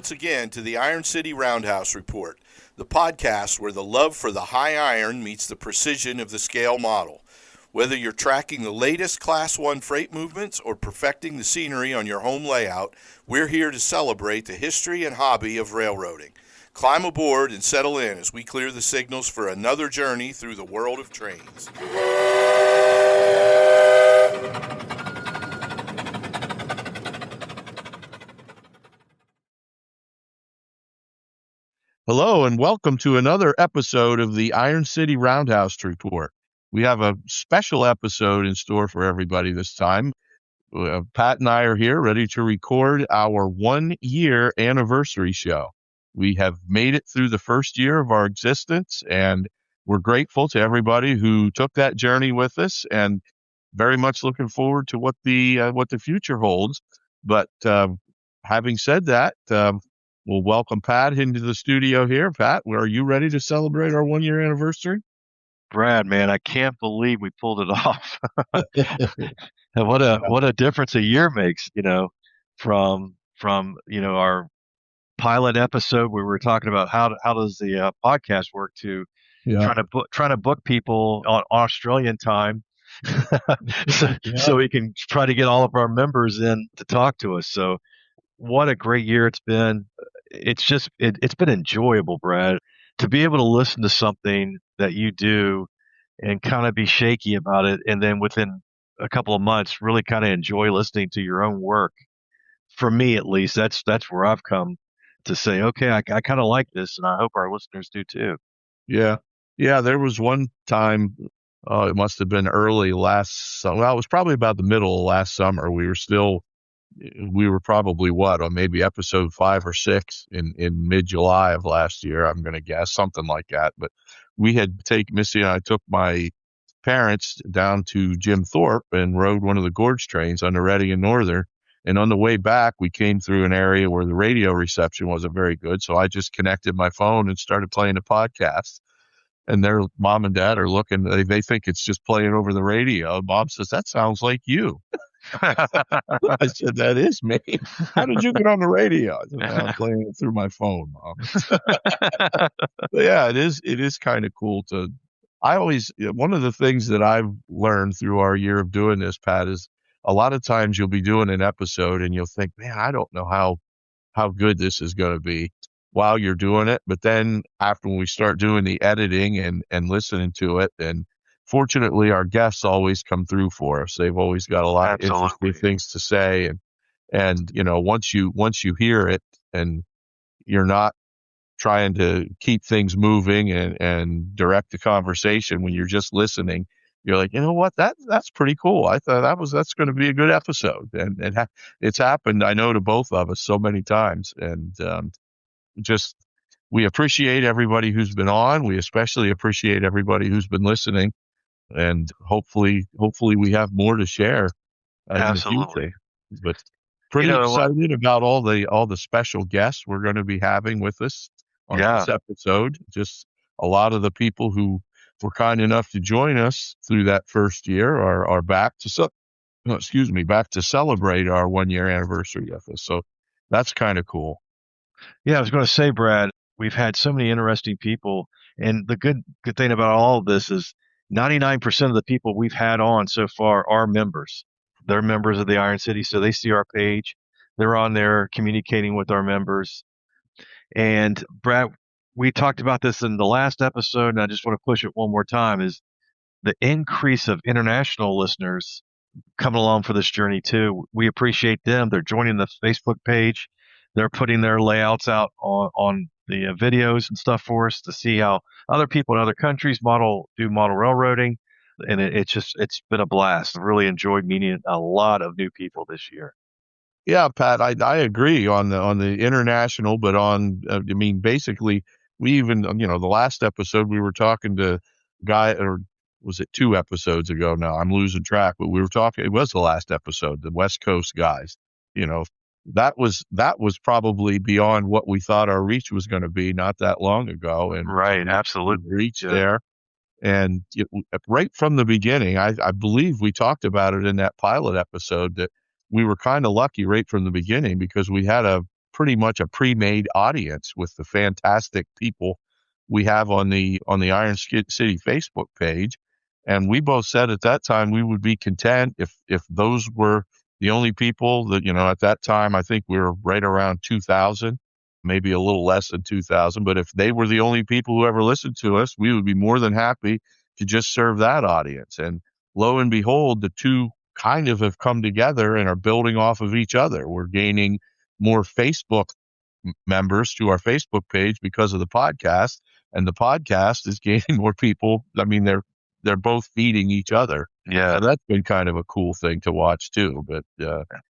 once again to the Iron City Roundhouse Report, the podcast where the love for the high iron meets the precision of the scale model. Whether you're tracking the latest Class 1 freight movements or perfecting the scenery on your home layout, we're here to celebrate the history and hobby of railroading. Climb aboard and settle in as we clear the signals for another journey through the world of trains. Hello and welcome to another episode of the Iron City Roundhouse Report. We have a special episode in store for everybody this time. Pat and I are here ready to record our 1-year anniversary show. We have made it through the first year of our existence, and we're grateful to everybody who took that journey with us, and very much looking forward to what the future holds. But having said that, we'll welcome Pat into the studio here. Pat, are you ready to celebrate our 1-year anniversary? Brad, man, I can't believe we pulled it off. And what a difference a year makes, from our pilot episode where we were talking about how does the podcast work to trying to book people on Australian time so we can try to get all of our members in to talk to us. So what a great year it's been. It's been enjoyable, Brad, to be able to listen to something that you do and kind of be shaky about it, and then within a couple of months really kind of enjoy listening to your own work. For me, at least, that's where I've come to say, okay, I kind of like this, and I hope our listeners do too. Yeah. There was one time, it must have been early last summer. Well, it was probably about the middle of last summer. We were probably on maybe episode 5 or 6 in mid-July of last year. I'm going to guess something like that. But Missy and I took my parents down to Jim Thorpe and rode one of the gorge trains on the Reading and Northern. And on the way back, we came through an area where the radio reception wasn't very good. So I just connected my phone and started playing a podcast. And their mom and dad are looking, they think it's just playing over the radio. Mom says, "That sounds like you." I said, "That is me. How did you get on the radio?" I said, "I'm playing it through my phone, Mom." But yeah, it is kind of cool one of the things that I've learned through our year of doing this, Pat, is a lot of times you'll be doing an episode and you'll think, man, I don't know how good this is going to be while you're doing it. But then after we start doing the editing and listening to it, and fortunately our guests always come through for us. They've always got a lot of interesting things to say. And once you hear it and you're not trying to keep things moving and direct the conversation when you're just listening, you're like, you know what, that's pretty cool. I thought that's going to be a good episode. And it's happened, I know, to both of us so many times. And we appreciate everybody who's been on. We especially appreciate everybody who's been listening. And hopefully we have more to share in the future. But pretty excited about all the special guests we're going to be having with us on this episode. Just a lot of the people who were kind enough to join us through that first year are back to celebrate our 1-year anniversary with us. So that's kind of cool. Yeah, I was going to say, Brad, we've had so many interesting people, and the good thing about all of this is 99% of the people we've had on so far are members. They're members of the Iron City, so they see our page. They're on there communicating with our members. And Brad, we talked about this in the last episode, and I just want to push it one more time, is the increase of international listeners coming along for this journey too. We appreciate them. They're joining the Facebook page. They're putting their layouts out on the videos and stuff for us to see how other people in other countries model railroading. And it's been a blast. I've really enjoyed meeting a lot of new people this year. Yeah, Pat, I agree on the international, but basically we even, the last episode we were talking to guy, or was it 2 episodes ago now? I'm losing track, but we were talking, it was the last episode, the West Coast guys, that was probably beyond what we thought our reach was going to be not that long ago. And right, absolutely reach there. And right from the beginning, I believe we talked about it in that pilot episode that we were kind of lucky right from the beginning because we had a pretty much a pre-made audience with the fantastic people we have on the Iron City Facebook page. And we both said at that time we would be content if those were the only people that, at that time, I think we were right around 2,000, maybe a little less than 2,000. But if they were the only people who ever listened to us, we would be more than happy to just serve that audience. And lo and behold, the two kind of have come together and are building off of each other. We're gaining more Facebook members to our Facebook page because of the podcast, and the podcast is gaining more people. I mean, they're both feeding each other. Yeah. So that's been kind of a cool thing to watch too. But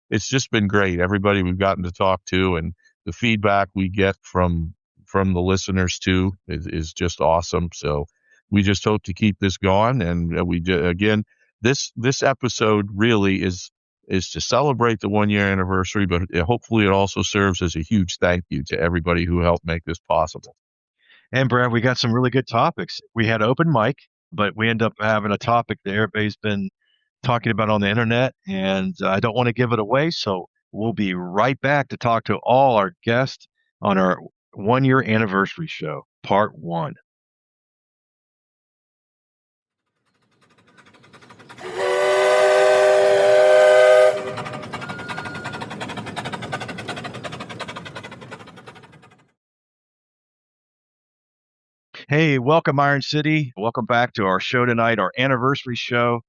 it's just been great. Everybody we've gotten to talk to and the feedback we get from the listeners too is just awesome. So we just hope to keep this going. And again, this episode really is to celebrate the 1 year anniversary, but hopefully it also serves as a huge thank you to everybody who helped make this possible. And Brad, we got some really good topics. We had open mic, but we end up having a topic that everybody's been talking about on the internet, and I don't want to give it away. So we'll be right back to talk to all our guests on our 1 year anniversary show, part 1. Hey, welcome, Iron City. Welcome back to our show tonight, our anniversary show.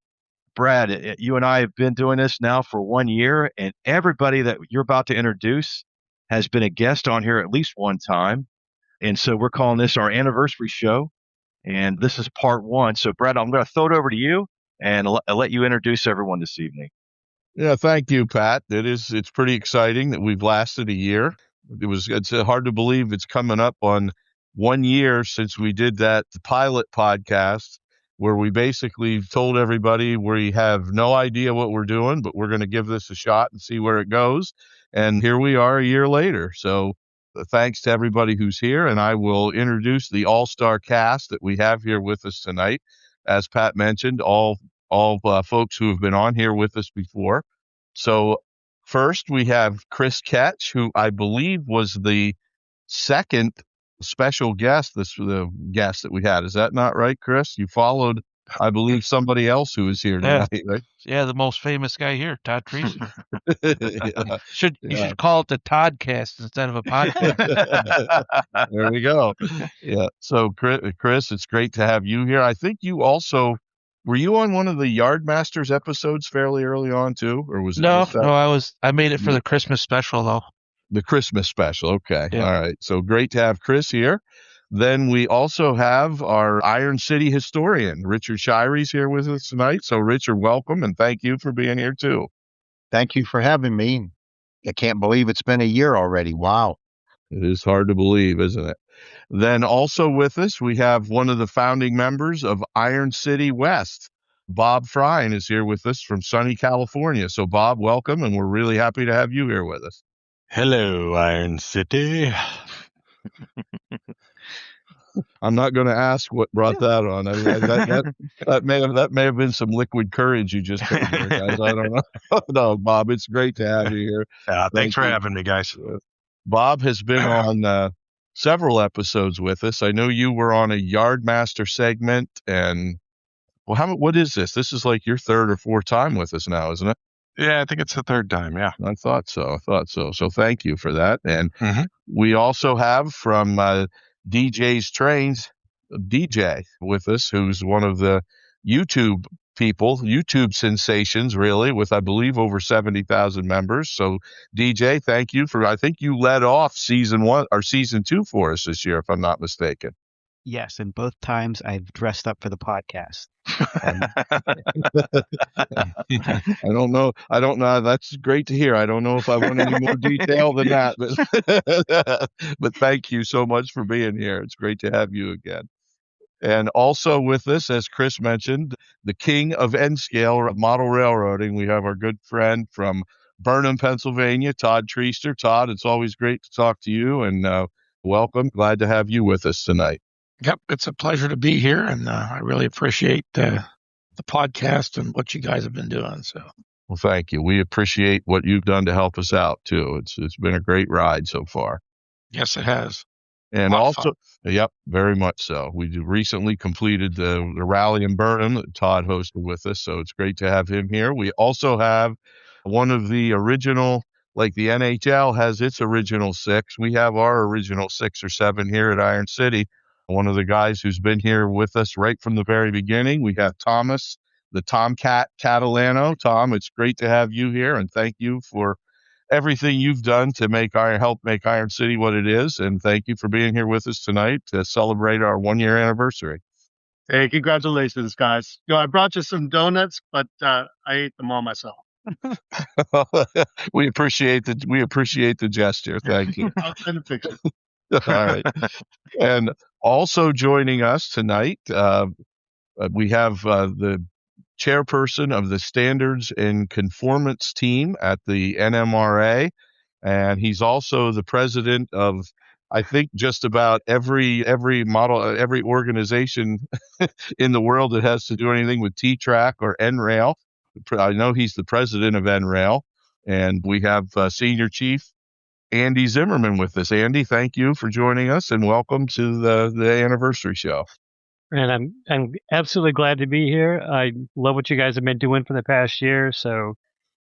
Brad, you and I have been doing this now for 1 year, and everybody that you're about to introduce has been a guest on here at least one time. And so we're calling this our anniversary show, and this is part 1. So, Brad, I'm going to throw it over to you and I'll let you introduce everyone this evening. Yeah, thank you, Pat. It's pretty exciting that we've lasted a year. It's hard to believe it's coming up on 1 year since we did that pilot podcast where we basically told everybody we have no idea what we're doing, but we're going to give this a shot and see where it goes. And here we are a year later. So thanks to everybody who's here. And I will introduce the all-star cast that we have here with us tonight. As Pat mentioned, all folks who have been on here with us before. So first we have Chris Ketch, who I believe was the second special guest, the guest that we had. Is that not right, Chris? You followed, I believe, somebody else who was here tonight, right? Yeah, the most famous guy here, Todd Treason. Yeah. You should call it the Toddcast instead of a podcast. There we go. Yeah. So Chris, it's great to have you here. I think you also were you on one of the Yardmasters episodes fairly early on too, or was it No, just that? no, I made it for the Christmas special though. The Christmas special. Okay. Yeah. All right. So great to have Chris here. Then we also have our Iron City historian, Richard Shiry's here with us tonight. So Richard, welcome and thank you for being here too. Thank you for having me. I can't believe it's been a year already. Wow. It is hard to believe, isn't it? Then also with us, we have one of the founding members of Iron City West. Bob Frine is here with us from sunny California. So Bob, welcome, and we're really happy to have you here with us. Hello, Iron City. I'm not going to ask what brought that on. I mean, that may have been some liquid courage you just did there, guys. I don't know. No, Bob, it's great to have you here. Thanks for having me, guys. Bob has been on several episodes with us. I know you were on a Yardmaster segment, and what is this? This is like your third or fourth time with us now, isn't it? Yeah, I think it's the third time. Yeah, I thought so. So thank you for that. And we also have from DJ's Trains, DJ with us, who's one of the YouTube sensations, really, with, I believe, over 70,000 members. So DJ, thank you I think you led off season 1 or season 2 for us this year, if I'm not mistaken. Yes, and both times I've dressed up for the podcast. I don't know. That's great to hear. I don't know if I want any more detail than that, but thank you so much for being here. It's great to have you again. And also with us, as Chris mentioned, the king of N-scale model railroading, we have our good friend from Burnham, Pennsylvania, Todd Treaster. Todd, it's always great to talk to you, and welcome. Glad to have you with us tonight. Yep, it's a pleasure to be here, and I really appreciate the podcast and what you guys have been doing. So, Well, thank you. We appreciate what you've done to help us out too. It's been a great ride so far. Yes, it has. And Lot of also, yep, very much so. We recently completed the rally in Burnham that Todd hosted with us, so it's great to have him here. We also have one of the original, like the NHL has its original six. We have our original 6 or 7 here at Iron City. One of the guys who's been here with us right from the very beginning. We have Thomas, the Tomcat Catalano. Tom, it's great to have you here, and thank you for everything you've done to help make Iron City what it is. And thank you for being here with us tonight to celebrate our 1-year anniversary. Hey, congratulations, guys. I brought you some donuts, but I ate them all myself. We appreciate the gesture. Thank you. I'll send a picture. All right. And also joining us tonight, we have the chairperson of the Standards and Conformance team at the NMRA, and he's also the president of, I think, just about every organization in the world that has to do anything with T-Track or N-Rail. I know he's the president of N-Rail, and we have Senior Chief Andy Zimmerman with us. Andy, thank you for joining us, and welcome to the anniversary show. And I'm absolutely glad to be here. I love what you guys have been doing for the past year, so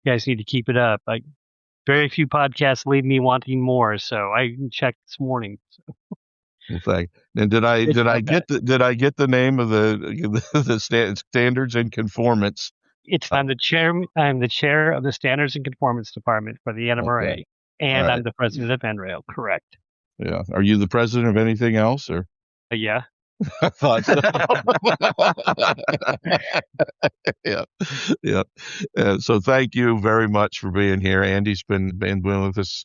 you guys need to keep it up. Very few podcasts leave me wanting more, so I checked this morning. Well, thank. And did I get the name of the Standards and Conformance? I'm the chair of the Standards and Conformance Department for the NMRA, Okay. and Right. I'm the president of NRail. Correct. Yeah. Are you the president of anything else, or? Yeah. I thought so. Yeah, yeah. So thank you very much for being here. Andy's been with us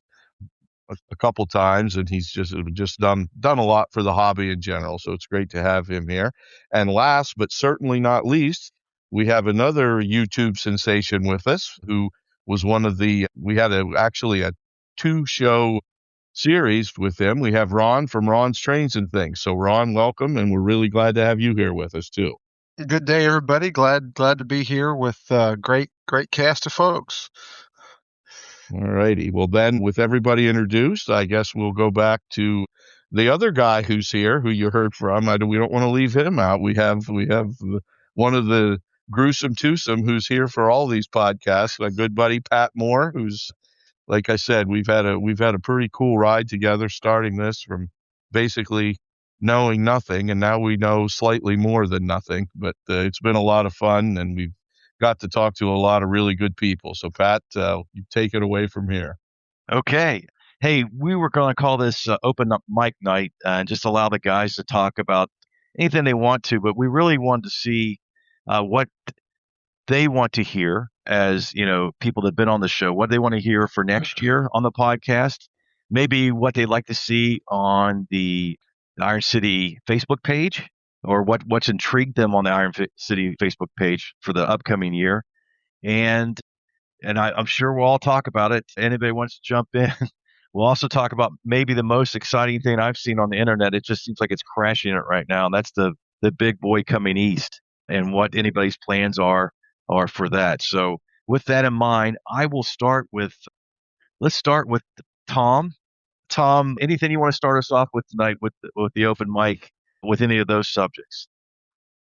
a couple times, and he's just done a lot for the hobby in general. So it's great to have him here. And last but certainly not least, we have another YouTube sensation with us who was we had actually a 2-show series with them. We have Ron from Ron's Trains and Things. So Ron, welcome, and we're really glad to have you here with us too. Good day, everybody. Glad to be here with a great cast of folks. All righty. Well, then, with everybody introduced, I guess we'll go back to the other guy who's here, who you heard from. We don't want to leave him out. We have one of the gruesome twosome who's here for all these podcasts, my good buddy Pat Moore, who's, like I said, we've had a pretty cool ride together, starting this from basically knowing nothing, and now we know slightly more than nothing. But it's been a lot of fun, and we've got to talk to a lot of really good people. So Pat, you take it away from here. Okay. Hey, we were going to call this open up mic night and just allow the guys to talk about anything they want to, but we really wanted to see what they want to hear as, people that have been on the show, what they want to hear for next year on the podcast, maybe what they'd like to see on the Iron City Facebook page, or what's intrigued them on the Iron City Facebook page for the upcoming year. And I'm sure we'll all talk about it. Anybody wants to jump in? We'll also talk about maybe the most exciting thing I've seen on the internet. It just seems like it's crashing it right now. And that's the big boy coming east, and what anybody's plans are for that. So with that in mind, let's start with Tom. Tom, anything you want to start us off with tonight with the open mic with any of those subjects?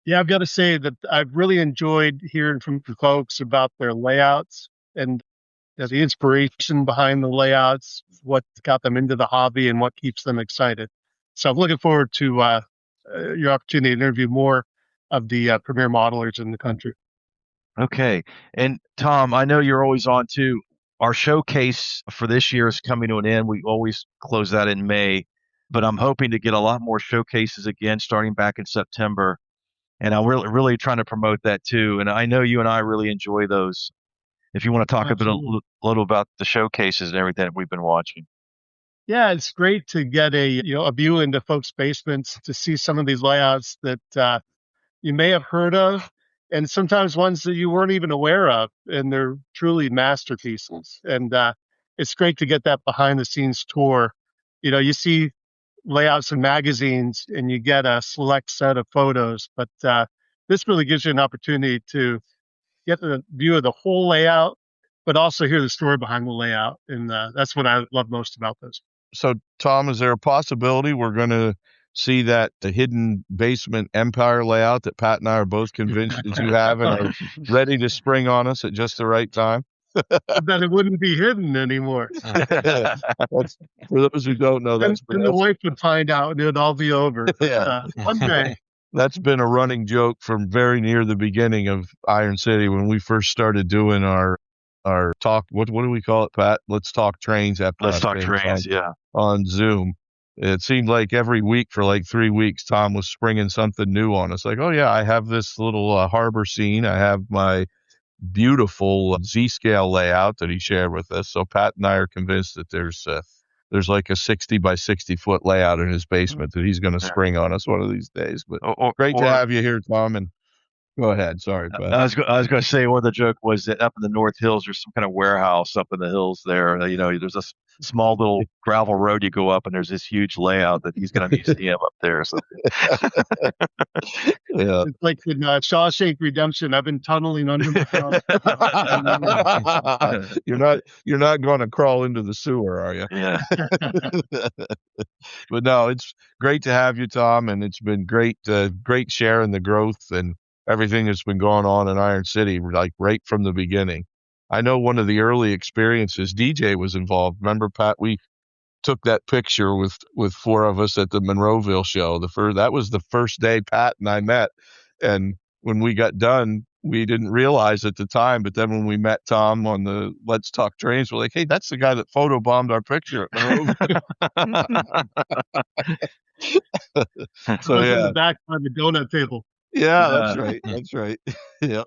Yeah, I've got to say that I've really enjoyed hearing from folks about their layouts and the inspiration behind the layouts, what got them into the hobby and what keeps them excited. So I'm looking forward to your opportunity to interview more of the premier modelers in the country. Okay. And Tom, I know you're always on too. Our showcase for this year is coming to an end. We always close that in May, but I'm hoping to get a lot more showcases again starting back in September. And I'm really trying to promote that too. And I know you and I really enjoy those. If you want to talk a little about the showcases and everything that we've been watching. Yeah, it's great to get a view into folks' basements, to see some of these layouts that you may have heard of, and sometimes ones that you weren't even aware of, and they're truly masterpieces. And it's great to get that behind the scenes tour. You see layouts in magazines and you get a select set of photos, but this really gives you an opportunity to get the view of the whole layout but also hear the story behind the layout. And that's what I love most about those. So, Tom, is there a possibility we're going to see the hidden basement empire layout that Pat and I are both convinced that you have and are ready to spring on us at just the right time? That it wouldn't be hidden anymore. That's, for those who don't know, And the wife would find out and it'd all be over. Yeah. One day. That's been a running joke from very near the beginning of Iron City when we first started doing our talk. What do we call it, Pat? Let's Talk Trains. Let's Talk Trains, yeah. On Zoom. It seemed like every week for like 3 weeks, Tom was springing something new on us. Like, oh yeah, I have this little harbor scene. I have my beautiful Z-scale layout that he shared with us. So Pat and I are convinced that there's like a 60 by 60 foot layout in his basement that he's going to spring on us one of these days. But great to have you here, Tom. And go ahead. Sorry, Pat. I was going to say, one of the joke was that up in the North Hills, there's some kind of warehouse up in the hills there. There's a small little gravel road you go up, and there's this huge layout that he's got a museum up there. So. Yeah. It's like in Shawshank Redemption. I've been tunneling under the house. You're not going to crawl into the sewer, are you? Yeah. But no, it's great to have you, Tom, and it's been great sharing the growth and everything that's been going on in Iron City, like right from the beginning. I know one of the early experiences, DJ was involved. Remember, Pat, we took that picture with 4 of us at the Monroeville show. That was the first day Pat and I met. And when we got done, we didn't realize at the time, but then when we met Tom on the Let's Talk Trains, we're like, hey, that's the guy that photobombed our picture at Monroeville. So yeah, in the back on the donut table. Yeah, that's right. That's right. Yeah.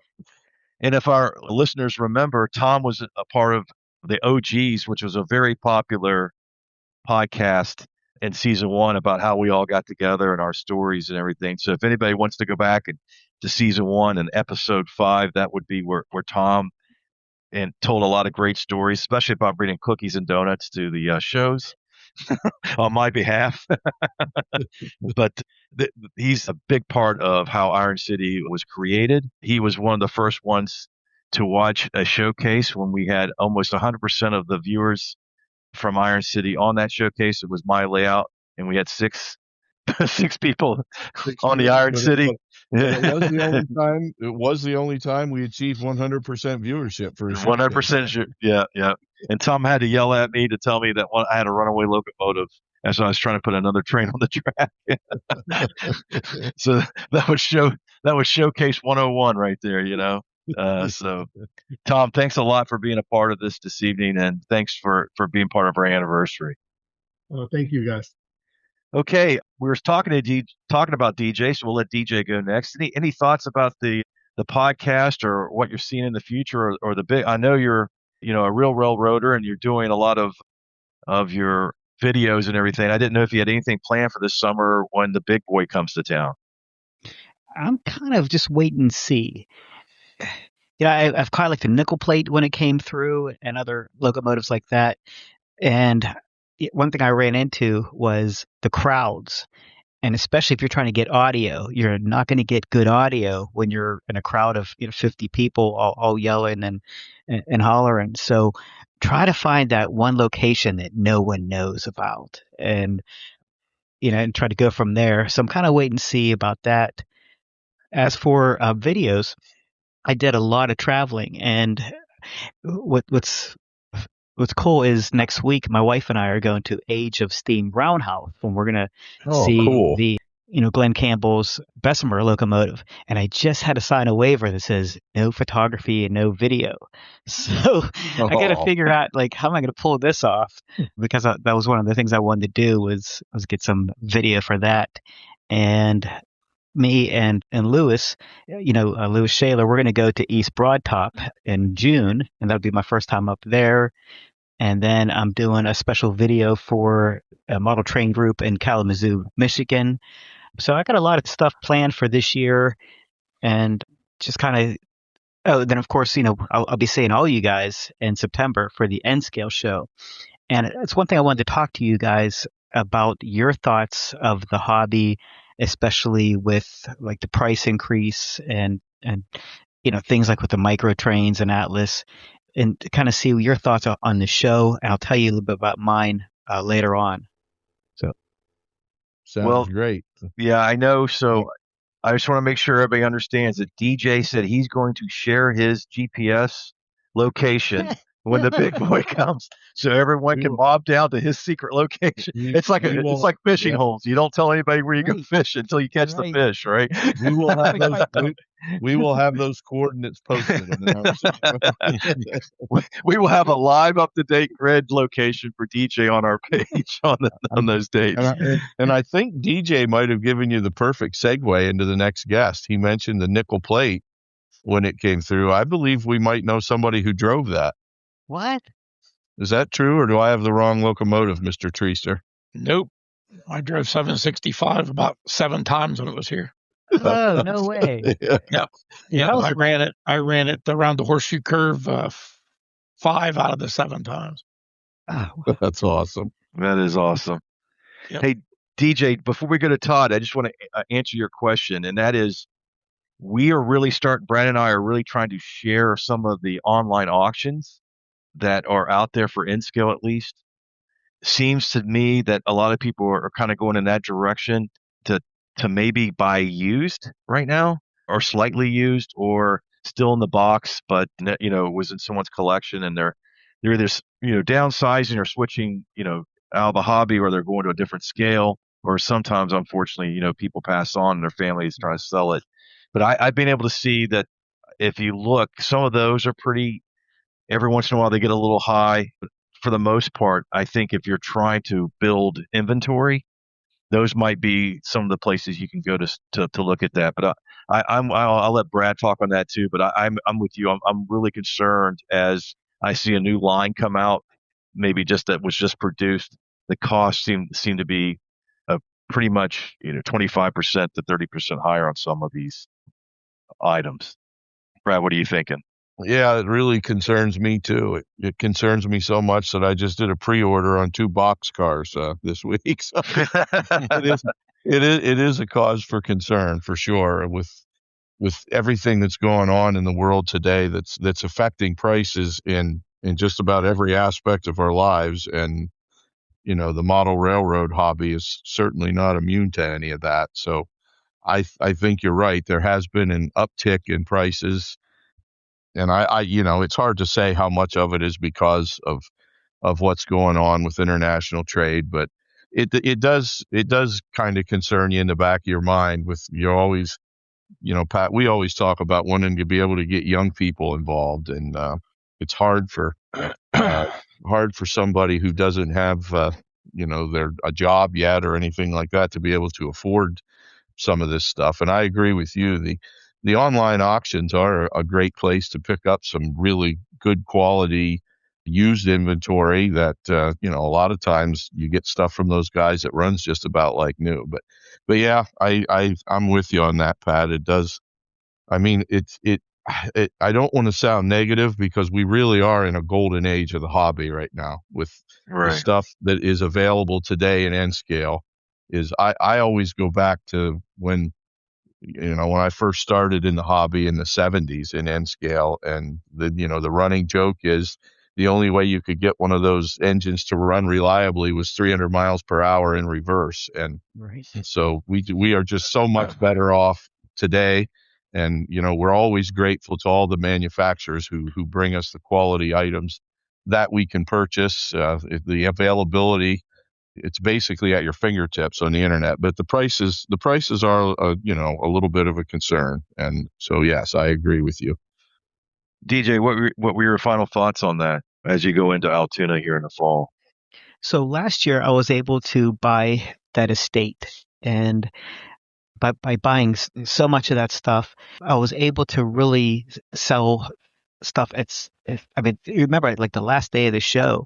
And if our listeners remember, Tom was a part of the OGs, which was a very popular podcast in season 1 about how we all got together and our stories and everything. So if anybody wants to go back to season 1 and episode 5, that would be where Tom and told a lot of great stories, especially about bringing cookies and donuts to the shows on my behalf. But he's a big part of how Iron City was created. He was one of the first ones to watch a showcase when we had almost 100% of the viewers from Iron City on that showcase. It was my layout, and we had 6 people on the Iron City. It was the only time we achieved 100% viewership for 100%. Yeah. And Tom had to yell at me to tell me that I had a runaway locomotive as I was trying to put another train on the track. So that was showcase 101 right there, So Tom, thanks a lot for being a part of this evening, and thanks for being part of our anniversary. Oh, thank you guys. Okay, we were talking about DJ, so we'll let DJ go next. Any thoughts about the podcast or what you're seeing in the future, or the big? I know you're a real railroader and you're doing a lot of your videos and everything. I didn't know if you had anything planned for this summer when the big boy comes to town. I'm kind of just wait and see. I've kind of like the nickel plate when it came through and other locomotives like that. And one thing I ran into was the crowds. And especially if you're trying to get audio, you're not going to get good audio when you're in a crowd of 50 people all yelling and hollering. So try to find that one location that no one knows about, and and try to go from there. So I'm kind of wait and see about that. As for videos, I did a lot of traveling, and what's cool is next week my wife and I are going to Age of Steam Roundhouse, and we're gonna see the Glenn Campbell's Bessemer locomotive, and I just had to sign a waiver that says no photography and no video. So I got to figure out how am I going to pull this off, because that was one of the things I wanted to do was get some video for that. And me and Lewis, Lewis Shaler, we're going to go to East Broad Top in June, and that'll be my first time up there. And then I'm doing a special video for a model train group in Kalamazoo, Michigan. So I got a lot of stuff planned for this year, and just kind of, then of course, I'll be seeing all you guys in September for the N Scale show. And it's one thing I wanted to talk to you guys about, your thoughts of the hobby, especially with like the price increase and things like with the micro trains and Atlas. and to kind of see your thoughts on the show. And I'll tell you a little bit about mine later on. So, Sounds great. Yeah, I know. So I just want to make sure everybody understands that DJ said he's going to share his GPS location when the big boy comes, so everyone can mob down to his secret location. It's like it's like fishing holes. You don't tell anybody where you go fish until you catch the fish, right? We will have those. We will have those coordinates posted. We will have a live, up-to-date grid location for DJ on our page on those dates. And I think DJ might have given you the perfect segue into the next guest. He mentioned the nickel plate when it came through. I believe we might know somebody who drove that. What? Is that true, or do I have the wrong locomotive, Mr. Treaster? Nope. I drove 765 about 7 times when it was here. Oh, no way. Yeah. I ran it around the horseshoe curve 5 out of the 7 times. Oh, that's awesome. That is awesome. Yep. Hey, DJ, before we go to Todd, I just want to answer your question, and that is, Brad and I are really trying to share some of the online auctions that are out there for N-Scale, at least. Seems to me that a lot of people are kind of going in that direction to maybe buy used right now, or slightly used, or still in the box, but was in someone's collection, and they're either downsizing or switching out of the hobby, or they're going to a different scale, or sometimes, unfortunately, people pass on and their families trying to sell it. But I've been able to see that if you look, some of those are pretty. Every once in a while, they get a little high. But for the most part, I think if you're trying to build inventory, those might be some of the places you can go to look at that. But I'll let Brad talk on that too. But I'm with you. I'm really concerned as I see a new line come out, maybe that was just produced. The costs seem to be pretty much 25% to 30% higher on some of these items. Brad, what are you thinking? Yeah, it really concerns me too. It concerns me so much that I just did a pre-order on 2 boxcars this week. So it is a cause for concern for sure, with everything that's going on in the world today that's affecting prices in just about every aspect of our lives. And the model railroad hobby is certainly not immune to any of that. So I think you're right. There has been an uptick in prices. And I it's hard to say how much of it is because of what's going on with international trade, but it does kind of concern you in the back of your mind. With you're always, Pat, we always talk about wanting to be able to get young people involved, and it's hard for somebody who doesn't have a job yet or anything like that to be able to afford some of this stuff. And I agree with you. The online auctions are a great place to pick up some really good quality used inventory that, a lot of times you get stuff from those guys that runs just about like new. But yeah, I'm with you on that, Pat. It does. I mean, I don't want to sound negative, because we really are in a golden age of the hobby right now with the stuff that is available today in N-Scale. I always go back to when I first started in the hobby in the 70s in N-Scale, and the running joke is the only way you could get one of those engines to run reliably was 300 miles per hour in reverse. And so we are just so much better off today. And, we're always grateful to all the manufacturers who bring us the quality items that we can purchase. The availability, it's basically at your fingertips on the internet, but the prices are, a little bit of a concern. And so, yes, I agree with you. DJ, what were your final thoughts on that as you go into Altoona here in the fall? So last year I was able to buy that estate, and by buying so much of that stuff, I was able to really sell stuff. Remember, like the last day of the show,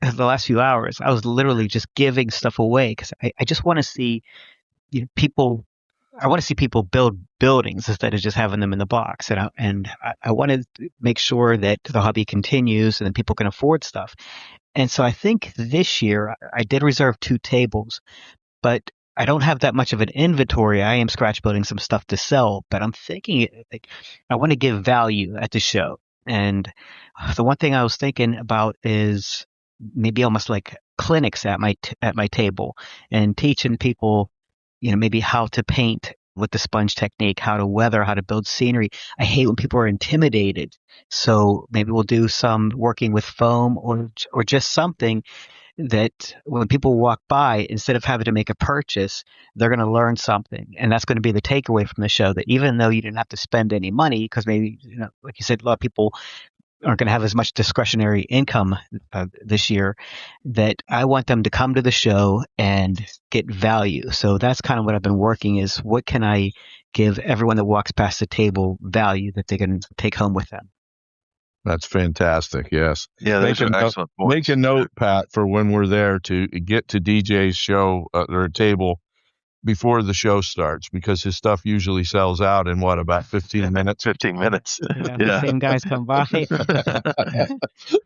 the last few hours, I was literally just giving stuff away, because I just want to see people. I want to see people build buildings instead of just having them in the box, and I want to make sure that the hobby continues and that people can afford stuff. And so I think this year I did reserve 2 tables, but I don't have that much of an inventory. I am scratch building some stuff to sell, but I'm thinking I want to give value at the show. And the one thing I was thinking about is maybe almost like clinics at my table and teaching people, maybe how to paint with the sponge technique, how to weather, how to build scenery. I hate when people are intimidated. So maybe we'll do some working with foam or just something that when people walk by, instead of having to make a purchase, they're going to learn something. And that's going to be the takeaway from the show, that even though you didn't have to spend any money, because maybe, like you said, a lot of people aren't going to have as much discretionary income this year, that I want them to come to the show and get value. So that's kind of what I've been working is, what can I give everyone that walks past the table value that they can take home with them? That's fantastic. Yes. Yeah, those are excellent points. Make a note, Pat, for when we're there to get to DJ's show or table before the show starts, because his stuff usually sells out in about 15 minutes. 15 minutes. Yeah. The same guys come by.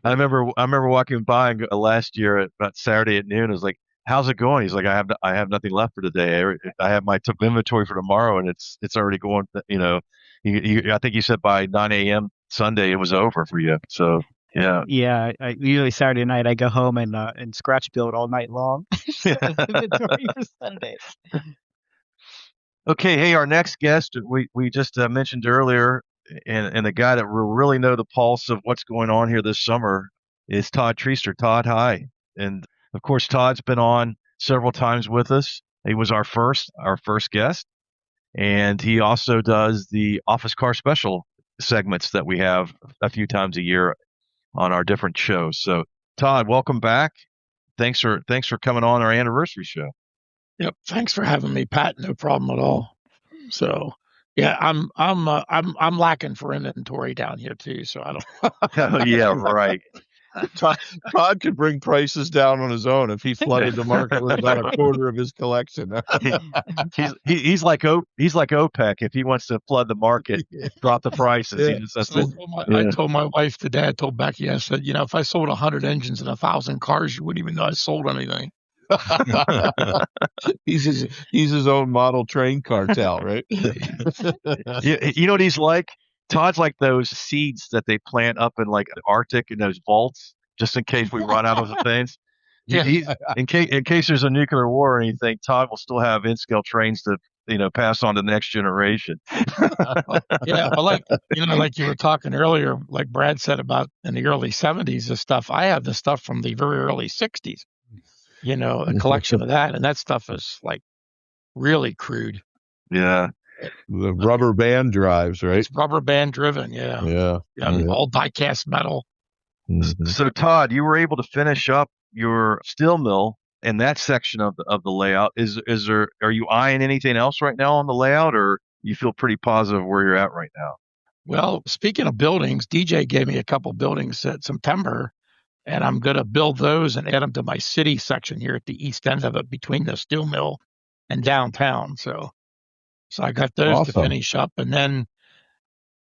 I remember walking by last year at about Saturday at noon. I was like, "How's it going?" He's like, "I have nothing left for today. I have my inventory for tomorrow, and it's already going." I think you said by 9 a.m. Sunday it was over for you. So yeah. Yeah. Usually Saturday night I go home and scratch build all night long. Inventory for Sunday. Okay, hey, our next guest we just mentioned earlier, and the guy that will really know the pulse of what's going on here this summer is Todd Treaster. Todd, hi. And of course, Todd's been on several times with us. He was our first guest, and he also does the Office Car Special segments that we have a few times a year on our different shows. So, Todd, welcome back. Thanks for coming on our anniversary show. Yep. Thanks for having me, Pat. No problem at all. So, yeah, I'm lacking for inventory down here too. So I don't. Oh, yeah, right. Todd could bring prices down on his own if he flooded the market with about a quarter of his collection. he's like OPEC. If he wants to flood the market, drop the prices. Yeah. I told my wife today. I told Becky. I said, if I sold 100 engines and 1,000 cars, you wouldn't even know I sold anything. He's his own model train cartel, right? You know what he's like? Todd's like those seeds that they plant up in like the Arctic in those vaults, just in case we run out of the things. In case there's a nuclear war or anything, Todd will still have in-scale trains to pass on to the next generation. Yeah, but like you were talking earlier, like Brad said about in the early 70s, the stuff I have the stuff from the very early 60s. A collection of that, and that stuff is like really crude. Yeah. The rubber band drives, right? It's rubber band driven, yeah. All die-cast metal. Mm-hmm. So, Todd, you were able to finish up your steel mill in that section of the layout. Are you eyeing anything else right now on the layout, or you feel pretty positive where you're at right now? Well, speaking of buildings, DJ gave me a couple buildings in September, and I'm going to build those and add them to my city section here at the east end of it, between the steel mill and downtown. So I got those to finish up. And then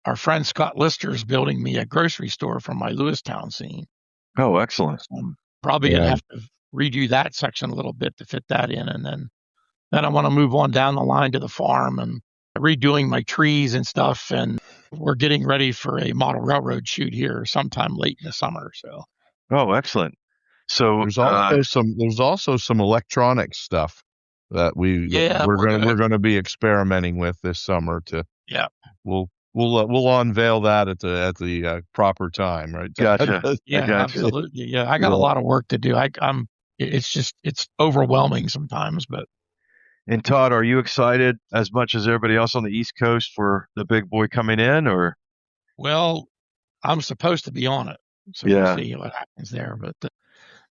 our friend Scott Lister is building me a grocery store from my Lewistown scene. Oh, excellent. So I'm probably going to have to redo that section a little bit to fit that in. And then I want to move on down the line to the farm and redoing my trees and stuff. And we're getting ready for a model railroad shoot here sometime late in the summer. So. Oh, excellent. So there's also some electronic stuff that we're going to be experimenting with this summer. We'll unveil that at the proper time, right? Gotcha. Absolutely. Yeah, I got a lot of work to do. It's overwhelming sometimes, but. And Todd, are you excited as much as everybody else on the East Coast for the big boy coming in, or? Well, I'm supposed to be on it, so we'll see what happens there. But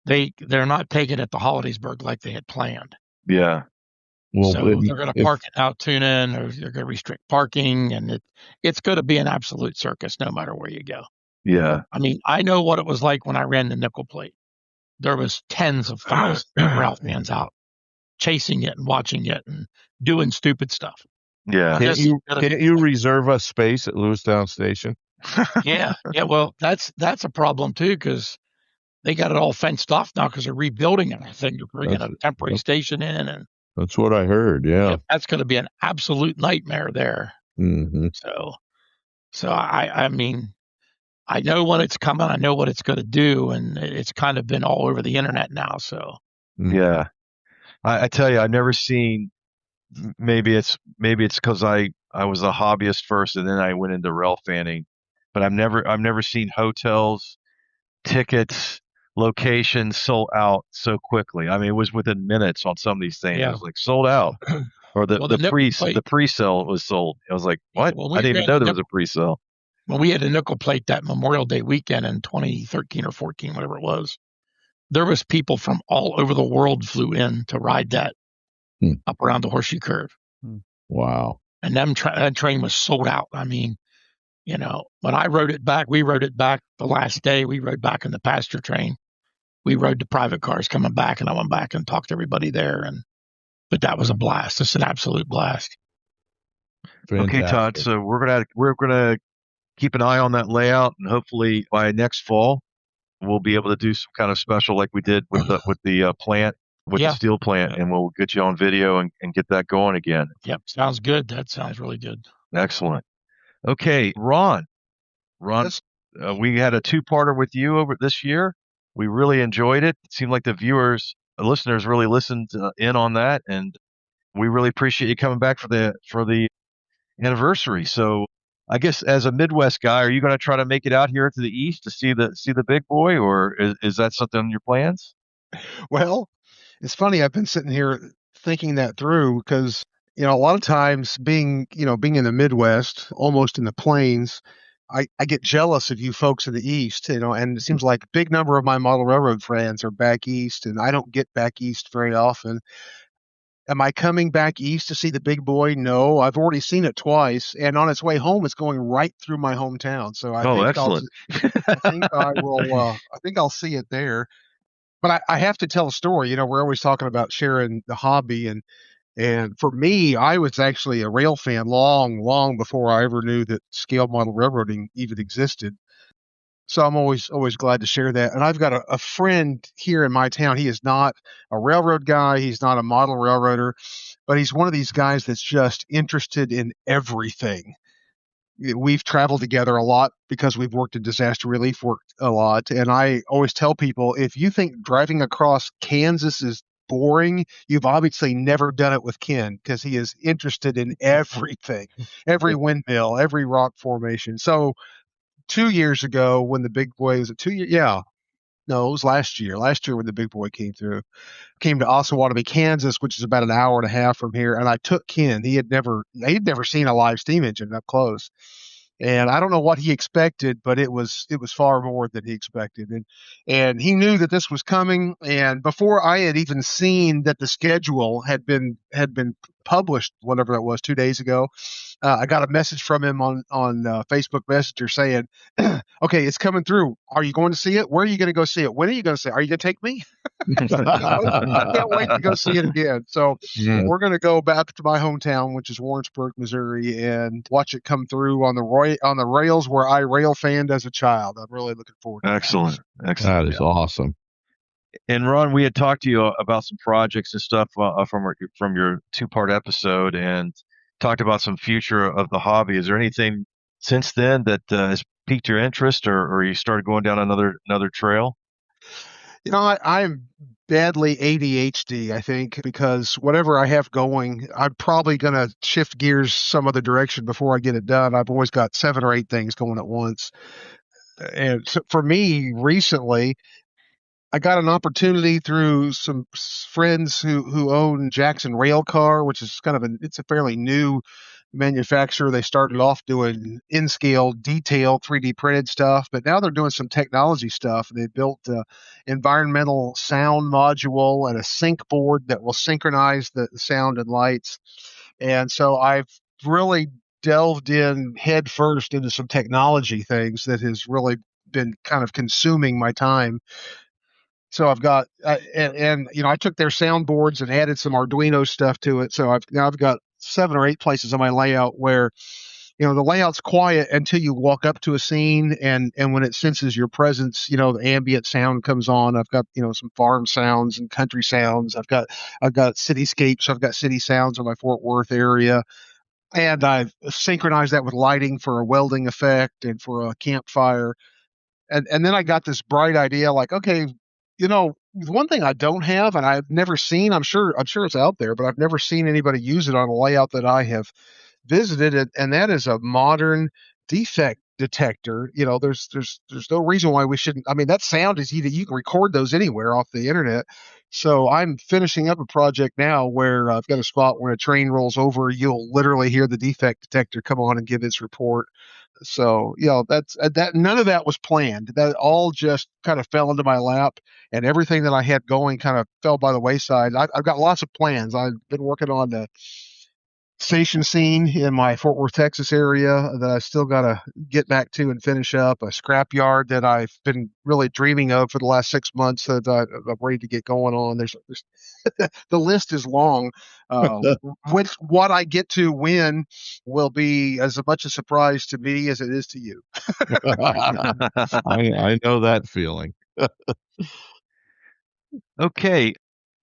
they're not taking it to Hollidaysburg like they had planned. Yeah. Well, so they're going to park in Altoona, and they're going to restrict parking, and it's going to be an absolute circus no matter where you go. Yeah. I mean, I know what it was like when I ran the nickel plate. There was tens of thousands of Ralph fans out chasing it and watching it and doing stupid stuff. Yeah. Can't you reserve us space at Lewistown Station? Yeah. Well, that's a problem too, because they got it all fenced off now because they're rebuilding it. I think they're bringing a temporary station in, and that's what I heard. Yeah. That's going to be an absolute nightmare there. Mm-hmm. So I mean, I know when it's coming. I know what it's going to do, and it's kind of been all over the internet now. So Yeah. I tell you, I've never seen, maybe it's because I was a hobbyist first and then I went into rail fanning, but I've never seen hotels, tickets, locations sold out so quickly. I mean, it was within minutes on some of these things. It yeah. was like sold out, or Well, the nickel the plate. pre-sale was sold. I was like, Yeah, what? well, I we didn't even ran know the there was nickel. a pre-sale. When we had a nickel plate that Memorial Day weekend in 2013 or 14, whatever it was, there was people from all over the world flew in to ride that up around the horseshoe curve. Wow. And that train was sold out. I mean, when I rode it back, we rode it back the last day. We rode back in the passenger train. We rode the private cars coming back, and I went back and talked to everybody there. But that was a blast. It's an absolute blast. Fantastic. Okay, Todd. So we're gonna keep an eye on that layout, and hopefully by next fall we'll be able to do some kind of special like we did with the plant, with the steel plant, and we'll get you on video and get that going again. Yep, sounds good. That sounds really good. Excellent. Okay, Ron, Yes. we had a two-parter with you over this year. We really enjoyed it. It seemed like the listeners really listened in on that, and we really appreciate you coming back for the anniversary. So I guess as a Midwest guy, are you going to try to make it out here to the East to see the big boy, or is that something in your plans? Well, it's funny. I've been sitting here thinking that through because, a lot of times being in the Midwest, almost in the plains, I get jealous of you folks in the East, and it seems like a big number of my model railroad friends are back East, and I don't get back East very often. Am I coming back East to see the big boy? No, I've already seen it twice, and on its way home, it's going right through my hometown. So Excellent. I think I will. I think I'll see it there. But I have to tell a story. We're always talking about sharing the hobby, and for me, I was actually a rail fan long, long before I ever knew that scale model railroading even existed. So I'm always glad to share that. And I've got a friend here in my town. He is not a railroad guy. He's not a model railroader, but he's one of these guys that's just interested in everything. We've traveled together a lot because we've worked in disaster relief work a lot. And I always tell people, if you think driving across Kansas is boring, you've obviously never done it with Ken, because he is interested in everything, every windmill, every rock formation. So 2 years ago, when the big boy was at 2 years, yeah, no, it was last year. Last year when the big boy came to Osawatomie, Kansas, which is about an hour and a half from here. And I took Ken. He'd never seen a live steam engine up close. And I don't know what he expected, but it was far more than he expected. And he knew that this was coming. And before I had even seen that the schedule had been published, whatever that was, 2 days ago, I got a message from him on Facebook Messenger saying, "Okay, it's coming through. Are you going to see it? Where are you going to go see it? When are you going to see it? Are you going to take me?" I can't wait to go see it again. So we're going to go back to my hometown, which is Warrensburg, Missouri, and watch it come through on the rails where I rail fanned as a child. I'm really looking forward to Excellent. that. Excellent. That is awesome. And Ron, we had talked to you about some projects and stuff from your two-part episode, and talked about some future of the hobby. Is there anything since then that has piqued your interest, or you started going down another trail? I'm badly ADHD, I think, because whatever I have going, I'm probably going to shift gears some other direction before I get it done. I've always got 7 or 8 things going at once. And so for me, recently, I got an opportunity through some friends who own Jackson Railcar, which is it's a fairly new manufacturer. They started off doing in-scale detail 3D printed stuff, but now they're doing some technology stuff. They built an environmental sound module and a sync board that will synchronize the sound and lights. And so I've really delved in head first into some technology things that has really been kind of consuming my time. So I've got, I took their soundboards and added some Arduino stuff to it. So I've got 7 or 8 places on my layout where, the layout's quiet until you walk up to a scene, and when it senses your presence, the ambient sound comes on. I've got, some farm sounds and country sounds. I've got cityscapes. I've got city sounds in my Fort Worth area. And I've synchronized that with lighting for a welding effect and for a campfire. And then I got this bright idea, like, okay, the one thing I don't have, and I've never seen, I'm sure it's out there, but I've never seen anybody use it on a layout that I have visited it, and that is a modern defect detector. There's no reason why we shouldn't. I mean, that sound is you can record those anywhere off the internet. So I'm finishing up a project now where I've got a spot where a train rolls over, you'll literally hear the defect detector come on and give its report. So, that's that. None of that was planned. That all just kind of fell into my lap, and everything that I had going kind of fell by the wayside. I've got lots of plans. I've been working on the station scene in my Fort Worth, Texas area that I still got to get back to and finish up. A scrap yard that I've been really dreaming of for the last 6 months that I'm ready to get going on. There's the list is long. What I get to when will be as much a surprise to me as it is to you. I know that feeling. Okay,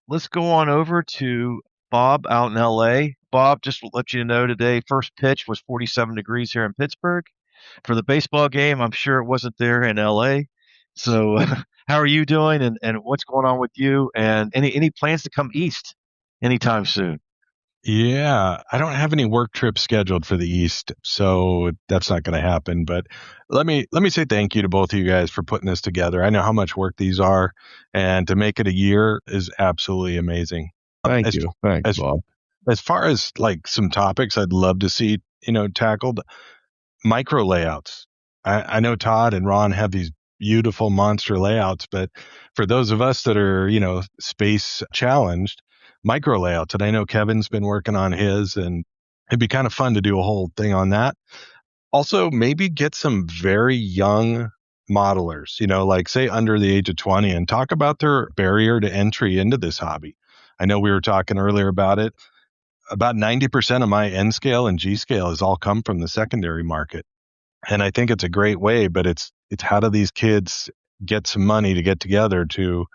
let's go on over to Bob out in LA. Bob, just to let you know today, first pitch was 47 degrees here in Pittsburgh. For the baseball game, I'm sure it wasn't there in LA. So, how are you doing, and what's going on with you? And any plans to come east anytime soon? Yeah, I don't have any work trips scheduled for the East, so that's not going to happen. But let me say thank you to both of you guys for putting this together. I know how much work these are, and to make it a year is absolutely amazing. Thank As you. Thanks, as Bob. as far as like some topics I'd love to see, tackled, micro layouts. I know Todd and Ron have these beautiful monster layouts, but for those of us that are, space challenged, micro layouts, and I know Kevin's been working on his, and it'd be kind of fun to do a whole thing on that. Also, maybe get some very young modelers, like say under the age of 20, and talk about their barrier to entry into this hobby. I know we were talking earlier about it. About 90% of my N scale and G scale has all come from the secondary market. And I think it's a great way, but it's how do these kids get some money to get together to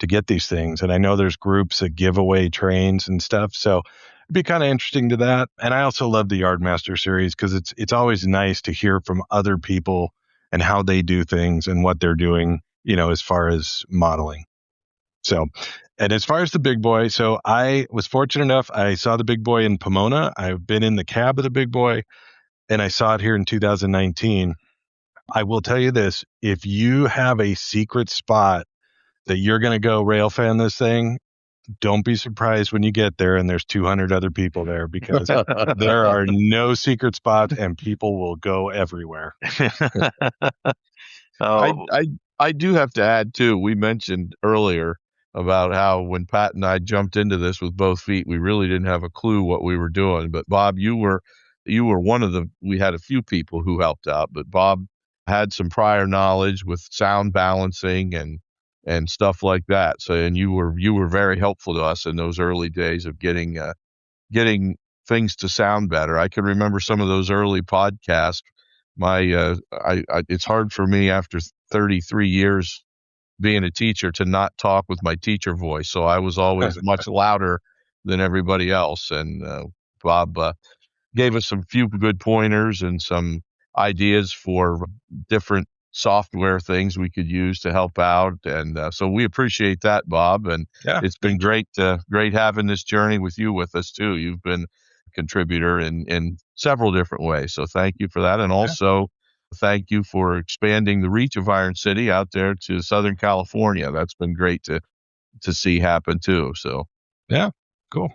get these things? And I know there's groups that give away trains and stuff, so it'd be kind of interesting to that. And I also love the Yardmaster series because it's always nice to hear from other people and how they do things and what they're doing, as far as modeling. So, and as far as the big boy, so I was fortunate enough, I saw the big boy in Pomona. I've been in the cab of the big boy, and I saw it here in 2019. I will tell you this, if you have a secret spot that you're going to go rail fan this thing, don't be surprised when you get there and there's 200 other people there, because there are no secret spots and people will go everywhere. Oh, I do have to add too. We mentioned earlier about how when Pat and I jumped into this with both feet, we really didn't have a clue what we were doing. But Bob, you were one of the. We had a few people who helped out, but Bob had some prior knowledge with sound balancing and stuff like that. So, and you were very helpful to us in those early days of getting things to sound better. I can remember some of those early podcasts. It's hard for me after 33 years being a teacher to not talk with my teacher voice. So I was always much louder than everybody else. And Bob gave us some few good pointers and some ideas for different software things we could use to help out. And so we appreciate that, Bob. And it's been great having this journey with you with us too. You've been a contributor in several different ways. So thank you for that. And also thank you for expanding the reach of Iron City out there to Southern California. That's been great to see happen too. So yeah, cool.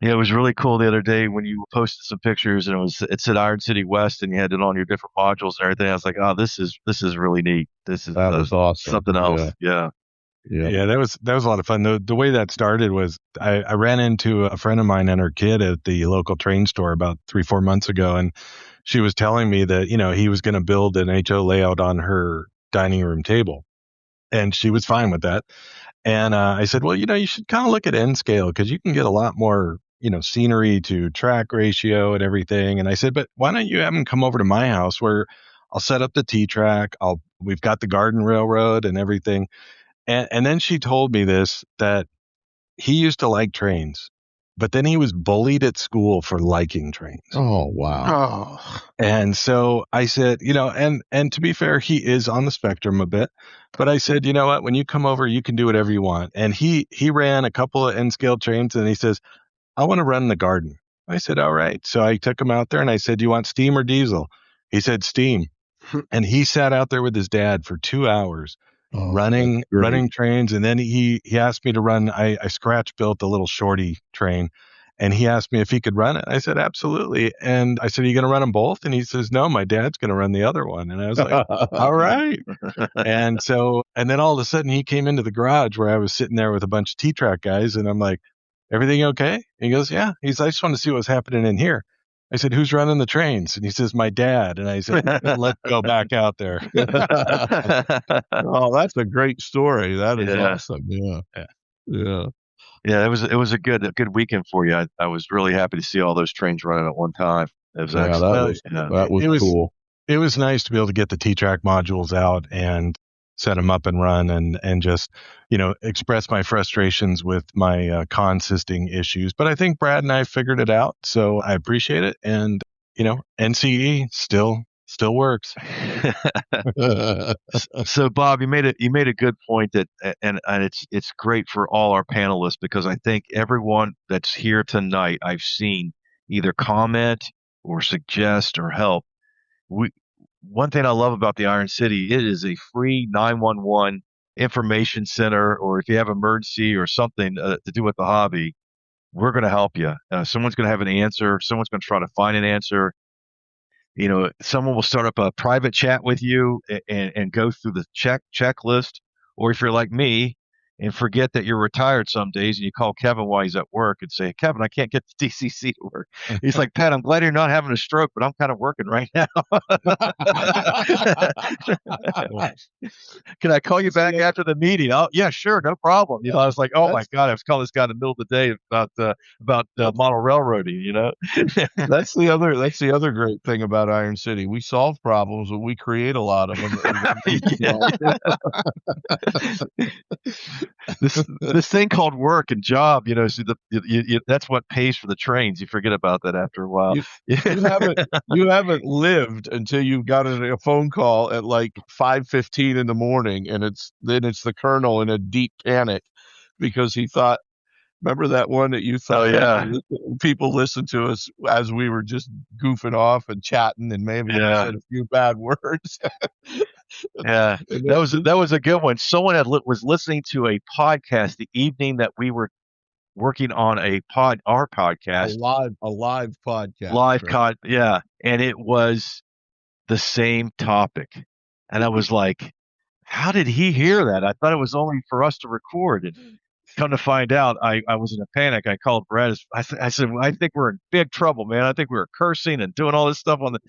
Yeah, it was really cool the other day when you posted some pictures and it said Iron City West and you had it on your different modules and everything. I was like, oh, this is really neat. This is that was awesome. Something else. Yeah. That was a lot of fun. The way that started was I ran into a friend of mine and her kid at the local train store about 3-4 months ago, and she was telling me that he was going to build an HO layout on her dining room table, and she was fine with that. And I said, well, you should kind of look at N scale because you can get a lot more scenery to track ratio and everything. And I said, but why don't you have them come over to my house where I'll set up the T-track. We've got the garden railroad and everything. And then she told me that he used to like trains, but then he was bullied at school for liking trains. Oh, wow. Oh, And so I said, and to be fair, he is on the spectrum a bit, but I said, you know what, when you come over, you can do whatever you want. And he ran a couple of N-scale trains, and he says, I want to run in the garden. I said, all right. So I took him out there and I said, do you want steam or diesel? He said, steam. And he sat out there with his dad for 2 hours running trains. And then he asked me to run. I scratch built a little shorty train, and he asked me if he could run it. I said, absolutely. And I said, are you going to run them both? And he says, no, my dad's going to run the other one. And I was like, all right. And then all of a sudden he came into the garage where I was sitting there with a bunch of T-Track guys, and I'm like, everything okay? And he goes, yeah. I just want to see what's happening in here. I said, who's running the trains? And he says, my dad. And I said, let's go back out there. Oh, that's a great story. That is awesome. Yeah. Yeah, it was a good weekend for you. I was really happy to see all those trains running at one time. It was excellent. That was cool. It was nice to be able to get the T-Track modules out and set them up and run and just, express my frustrations with my consisting issues. But I think Brad and I figured it out, so I appreciate it. And, NCE still works. So Bob, you made a good point that, and it's great for all our panelists, because I think everyone that's here tonight, I've seen either comment or suggest or help. One thing I love about the Iron City, it is a free 911 information center, or if you have emergency or something to do with the hobby, we're going to help you. Someone's going to have an answer. Someone's going to try to find an answer. Someone will start up a private chat with you and go through the checklist. Or if you're like me and forget that you're retired some days, and you call Kevin while he's at work and say, Kevin, I can't get the DCC to work. He's like, Pat, I'm glad you're not having a stroke, but I'm kind of working right now. Can I call you back after the meeting? Oh, yeah, sure. No problem. I was like, oh my God, I was calling this guy in the middle of the day about model railroading, That's the other great thing about Iron City. We solve problems, but we create a lot of them. This thing called work and job, so that's what pays for the trains. You forget about that after a while. You haven't lived until you got a phone call at like 5:15 in the morning, and it's the colonel in a deep panic because he thought. Remember that one that you thought? Oh, yeah. People listened to us as we were just goofing off and chatting, and maybe said a few bad words. Yeah, that was a good one. Someone was listening to a podcast the evening that we were working on our podcast, a live podcast, yeah, and it was the same topic, and I was like, how did he hear that? I thought it was only for us to record. And come to find out, I was in a panic. I called Brad. I said, I think we're in big trouble, man. I think we were cursing and doing all this stuff on the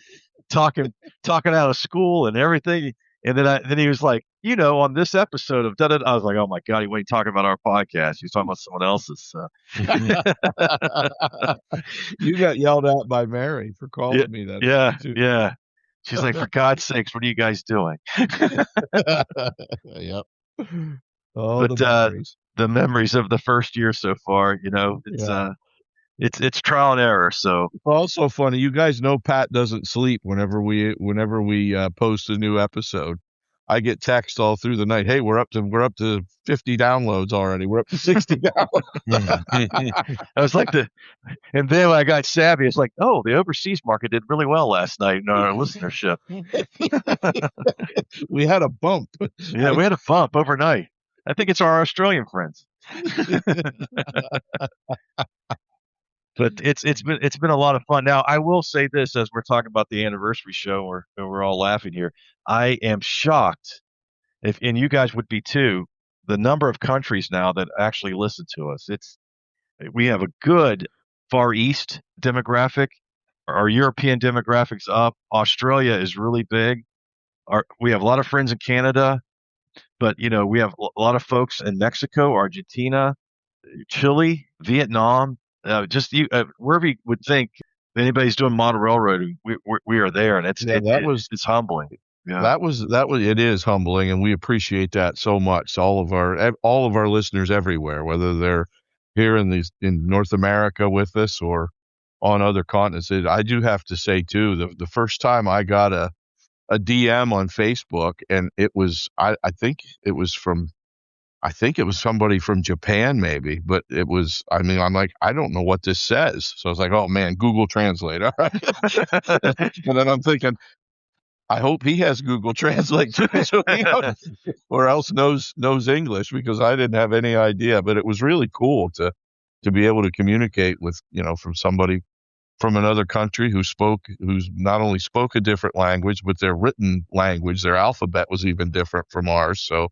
talking out of school and everything. And then he was like, on this episode of da-da-da. I was like, oh my God, he wasn't talking about our podcast. He was talking about someone else's. You got yelled at by Mary for calling me that. Yeah. She's like, for God's sakes, what are you guys doing? Yep. Oh, but the memories of the first year so far, it's trial and error. So it's also funny. You guys know Pat doesn't sleep whenever we post a new episode. I get text all through the night. Hey, we're up to 50 downloads already. We're up to 60 downloads. I was like and then when I got savvy, it's like, oh, the overseas market did really well last night in our listenership. We had a bump. Yeah, we had a bump overnight. I think it's our Australian friends. But it's been a lot of fun. Now, I will say this as we're talking about the anniversary show, we're all laughing here. I am shocked, and you guys would be too, the number of countries now that actually listen to us. We have a good Far East demographic. Our European demographics up. Australia is really big. We have a lot of friends in Canada, but we have a lot of folks in Mexico, Argentina, Chile, Vietnam. Wherever you would think anybody's doing model railroading, we are there, and it's humbling. Yeah. That was it is humbling, and we appreciate that so much. All of our listeners everywhere, whether they're here in North America with us or on other continents. I do have to say too, the first time I got a DM on Facebook, and it was I think it was somebody from Japan maybe, but it was, I mean, I'm like, I don't know what this says. So I was like, oh man, Google Translate. All right. And then I'm thinking, I hope he has Google Translate too, so or else knows English, because I didn't have any idea. But it was really cool to be able to communicate with, from somebody from another country who's not only spoke a different language, but their written language, their alphabet was even different from ours. So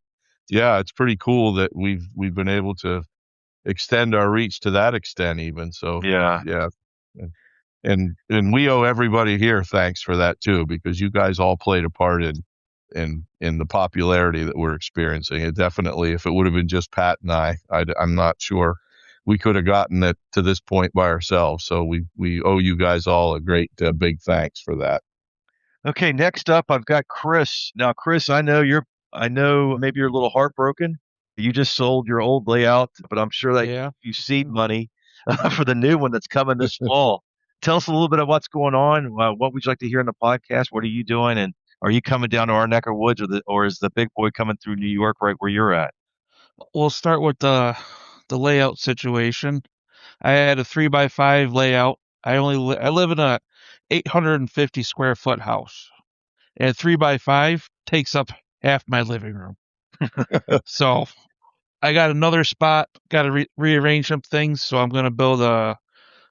yeah, it's pretty cool that we've been able to extend our reach to that extent even. So Yeah. yeah. And we owe everybody here thanks for that too, because you guys all played a part in the popularity that we're experiencing. It definitely, if it would have been just Pat and I'm not sure we could have gotten it to this point by ourselves. So we owe you guys all a great big thanks for that. Okay, next up I've got Chris. Now, Chris, I know maybe you're a little heartbroken. You just sold your old layout, but I'm sure that you seed money for the new one that's coming this fall. Tell us a little bit of what's going on. What would you like to hear in the podcast? What are you doing? And are you coming down to our neck of woods, or is the big boy coming through New York right where you're at? We'll start with the layout situation. I had a 3x5 layout. I live in a 850 square foot house, and 3x5 takes up half my living room. So I got another spot. Got to rearrange some things. So I'm going to build a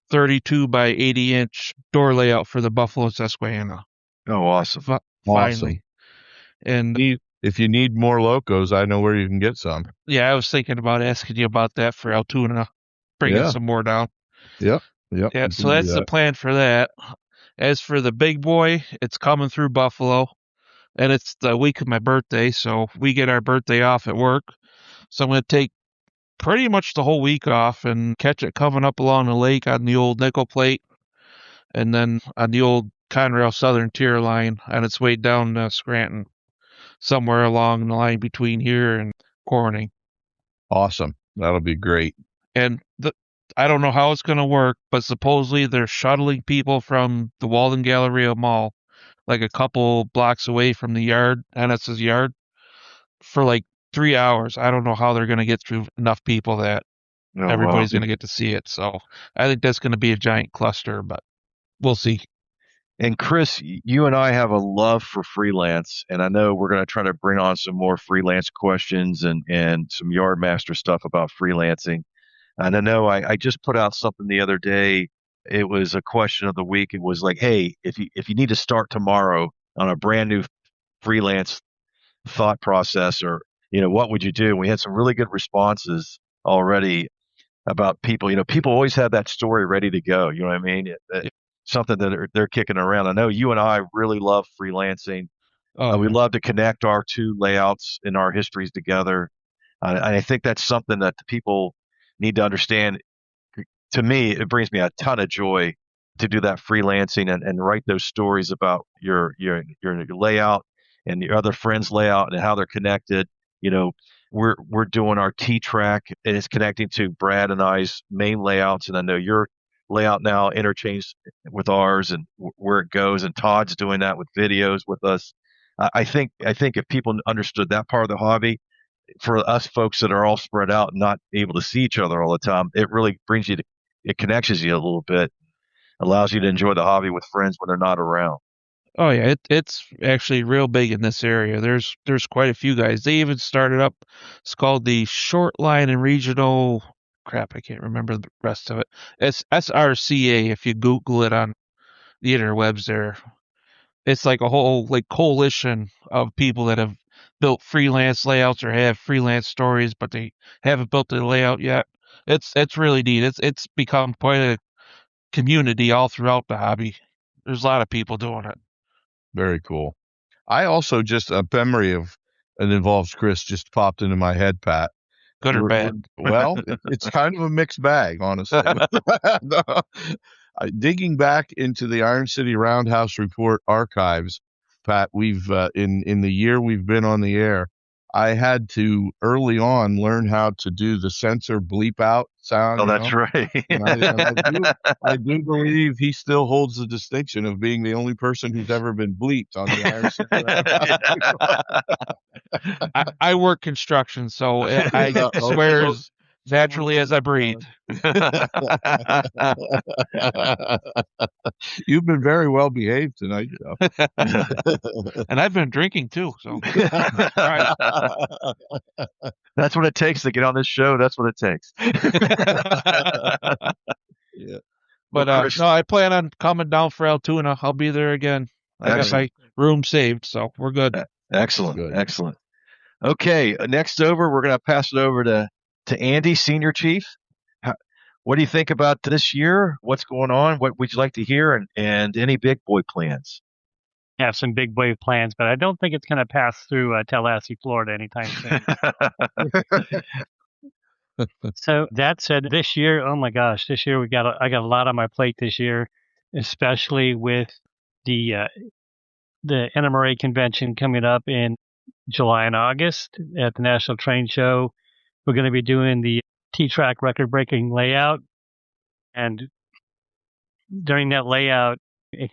32 by 80 inch door layout for the Buffalo Susquehanna. Oh, awesome! Finally. And if you need more locos, I know where you can get some. Yeah, I was thinking about asking you about that for Altoona, bringing some more down. Yep. Yeah, so that's the plan for that. As for the big boy, it's coming through Buffalo, and it's the week of my birthday, so we get our birthday off at work. So I'm going to take pretty much the whole week off and catch it coming up along the lake on the old nickel plate, and then on the old Conrail Southern Tier line on its way down to Scranton, somewhere along the line between here and Corning. Awesome. That'll be great. And I don't know how it's going to work, but supposedly they're shuttling people from the Walden Galleria Mall, like a couple blocks away from the yard, Ennis's yard, for like 3 hours. I don't know how they're going to get through enough people that everybody's going to get to see it. So I think that's going to be a giant cluster, but we'll see. And Chris, you and I have a love for freelance, and I know we're going to try to bring on some more freelance questions and some Yardmaster stuff about freelancing. And I know I just put out something the other day. It was a question of the week. It was like, hey, if you need to start tomorrow on a brand new freelance thought process, or what would you do? And we had some really good responses already about people. People always have that story ready to go. You know what I mean? Something that they're kicking around. I know you and I really love freelancing. We love to connect our two layouts and our histories together. And I think that's something that the people need to understand. To me, it brings me a ton of joy to do that freelancing and write those stories about your layout and your other friends' layout and how they're connected. We're doing our T track, and it's connecting to Brad and I's main layouts, and I know your layout now interchanged with ours and where it goes. And Todd's doing that with videos with us. I think if people understood that part of the hobby, for us folks that are all spread out and not able to see each other all the time, it really it connects you a little bit, allows you to enjoy the hobby with friends when they're not around. Oh yeah, it's actually real big in this area. There's quite a few guys. They even started up. It's called the Short Line and Regional. Crap, I can't remember the rest of it. It's SRCA. If you Google it on the interwebs, there, it's like a whole coalition of people that have built freelance layouts or have freelance stories, but they haven't built the layout yet. It's really neat. It's become quite a community all throughout the hobby. There's a lot of people doing it. Very cool. I also just a memory of it involves Chris just popped into my head, Pat. Good or bad? Well, it's kind of a mixed bag, honestly. Digging back into the Iron City Roundhouse Report archives, Pat, we've in the year we've been on the air, I had to early on learn how to do the sensor bleep out sound. Oh, that's right. I do believe he still holds the distinction of being the only person who's ever been bleeped on the Iron City Roundhouse. I work construction, so I swear as naturally as I breathe. You've been very well behaved tonight, Joe. And I've been drinking too, so That's what it takes to get on this show. That's what it takes. Yeah. But Well, Chris- no, I plan on coming down for Altoona. I'll be there again. I got my room saved, so we're good. Excellent. Good. Excellent. Okay, next over, we're going to pass it over to Andy, Senior Chief. What do you think about this year? What's going on? What would you like to hear? And any big boy plans? I have some big wave plans, but I don't think it's going to pass through Tallahassee, Florida anytime soon. So that said, this year, oh my gosh, this year I got a lot on my plate this year, especially with the NMRA convention coming up in July and August at the National Train Show. We're going to be doing the T-Track record-breaking layout, and during that layout, I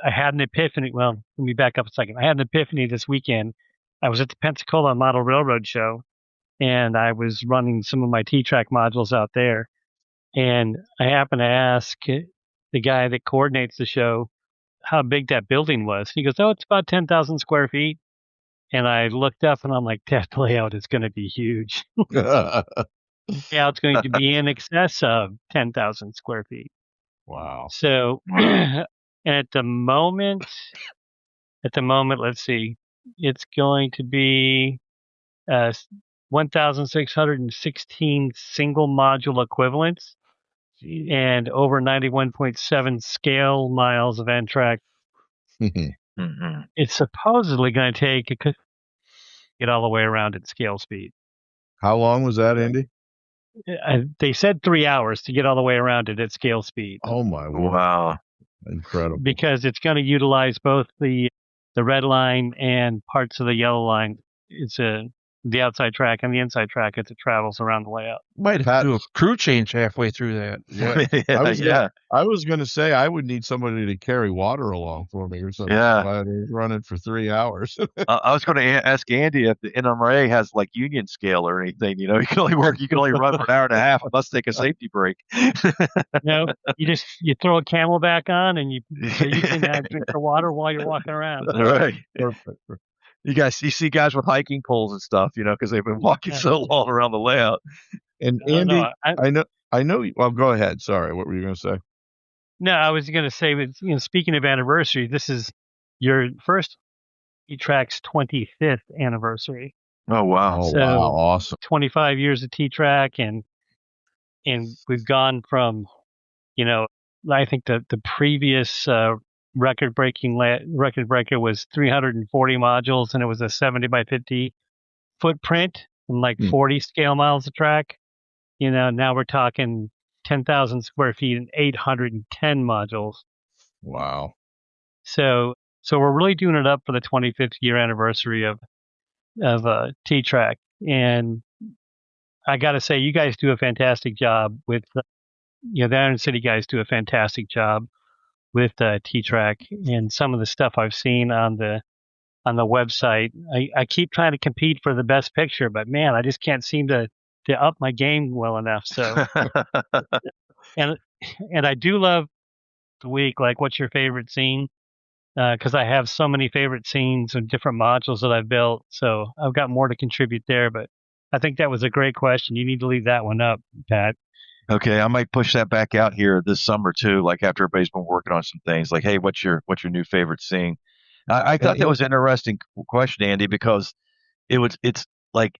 had an epiphany. Well, let me back up a second. I had an epiphany this weekend. I was at the Pensacola Model Railroad Show, and I was running some of my T-Track modules out there. And I happened to ask the guy that coordinates the show how big that building was. He goes, "Oh, it's about 10,000 square feet." And I looked up and I'm like, that layout is going to be huge. Yeah, it's going to be in excess of 10,000 square feet. Wow. So at the moment, let's see, it's going to be 1,616 single module equivalents and over 91.7 scale miles of N-track. It's supposedly going to take get all the way around at scale speed. How long was that, Andy? They said 3 hours to get all the way around it at scale speed. Oh my word. Wow. Incredible. Because it's going to utilize both the red line and parts of the yellow line. It's the outside track and the inside track as it travels around the layout. Might have to do a crew change halfway through that. Yeah. I was going to say I would need somebody to carry water along for me or something. Yeah. I was running for 3 hours. I was going to ask Andy if the NMRA has like union scale or anything. You know, you can only run for an hour and a half and let's take a safety break. No, you throw a camelback on and you can drink the water while you're walking around. Right. Perfect. You see guys with hiking poles and stuff, you know, because they've been walking so long around the layout. And Andy, I know. Well, go ahead. Sorry, what were you going to say? No, I was going to say, speaking of anniversary, this is your first T-Track's 25th anniversary. Oh wow! So, wow, awesome! 25 years of T-Track, and we've gone from, I think the previous record breaker was 340 modules, and it was a 70 by 50 footprint and like 40 scale miles of track. Now we're talking 10,000 square feet and 810 modules. Wow. So we're really doing it up for the 25th year anniversary of T-Track. And I got to say, you guys do a fantastic job with, the Iron City guys do a fantastic job with T-Track, and some of the stuff I've seen on the website. I keep trying to compete for the best picture, but man, I just can't seem to up my game well enough. So, and I do love the week. Like, what's your favorite scene? Because I have so many favorite scenes and different modules that I've built. So I've got more to contribute there. But I think that was a great question. You need to leave that one up, Pat. Okay, I might push that back out here this summer too. Like after everybody's been working on some things. Like, hey, what's your new favorite scene? I thought that was an interesting question, Andy, because it's like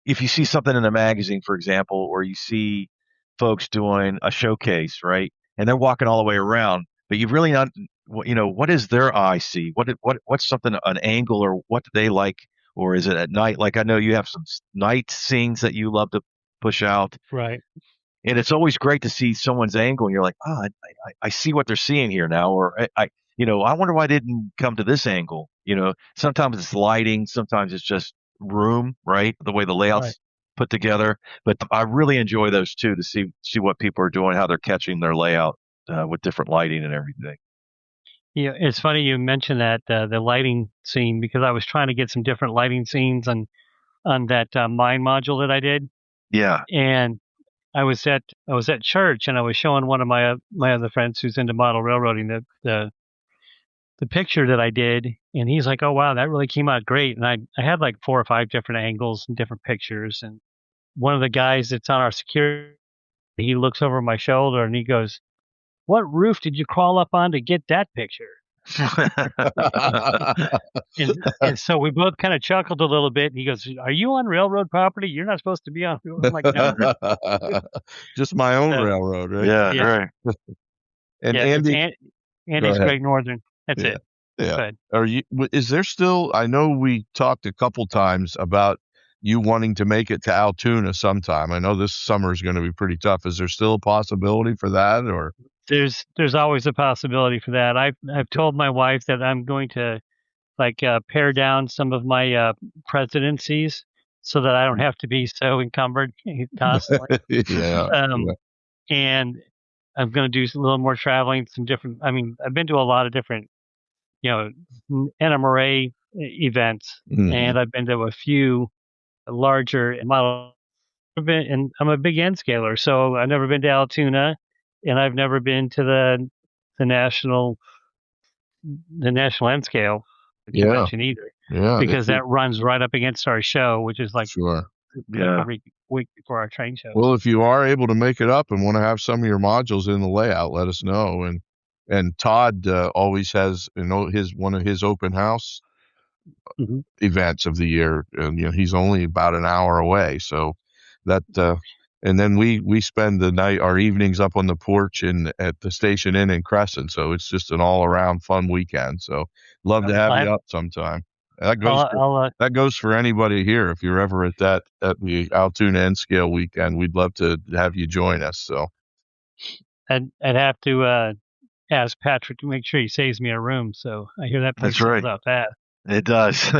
if you see something in a magazine, for example, or you see folks doing a showcase, right, and they're walking all the way around, but you've really not, what does their eye see? What's something, an angle, or what do they like, or is it at night? Like I know you have some night scenes that you love to push out, right? And it's always great to see someone's angle, and you're like, I see what they're seeing here now, or I wonder why I didn't come to this angle. Sometimes it's lighting, sometimes it's just room, right? The way the layouts Right. put together. But I really enjoy those too, to see what people are doing, how they're catching their layout with different lighting and everything. Yeah, it's funny you mentioned that the lighting scene, because I was trying to get some different lighting scenes on that mine module that I did, Yeah. and I was at church and I was showing one of my other friends who's into model railroading the picture that I did, and he's like, "Oh wow, that really came out great." And I had like 4 or 5 different angles and different pictures, and one of the guys that's on our security, he looks over my shoulder and he goes, "What roof did you crawl up on to get that picture?" And so we both kind of chuckled a little bit. And he goes, "Are you on railroad property? You're not supposed to be on." I'm like, "No." Just my own So, railroad, right? Yeah, yeah, right. And yeah. It's Andy, go Andy's ahead. Great Northern. That's Yeah. it. Yeah. Good. Are you? Is there still? I know we talked a couple times about you wanting to make it to Altoona sometime. I know this summer is going to be pretty tough. Is there still a possibility for that, or? There's always a possibility for that. I've told my wife that I'm going to pare down some of my presidencies so that I don't have to be so encumbered constantly. Yeah. Um, Yeah. and I'm going to do a little more traveling, some different. I mean, I've been to a lot of different, NMRA events, Mhm. and I've been to a few larger model. And I'm a big N scaler, so I've never been to Altoona, and I've never been to the national N scale Yeah. convention either, Yeah. because that runs right up against our show, which is like Sure. Yeah. a week before our train show. Well, if you are able to make it up and want to have some of your modules in the layout, let us know. And Todd always has one of his open house Mhm. events of the year, and he's only about an hour away, so that and then we spend our evenings up on the porch at the Station Inn in Crescent, so it's just an all around fun weekend. So love to have you up sometime. That goes for anybody here. If you're ever at the Altoona N Scale weekend, we'd love to have you join us. So I'd have to ask Patrick to make sure he saves me a room. So I hear that place That's right. sells out fast. It does.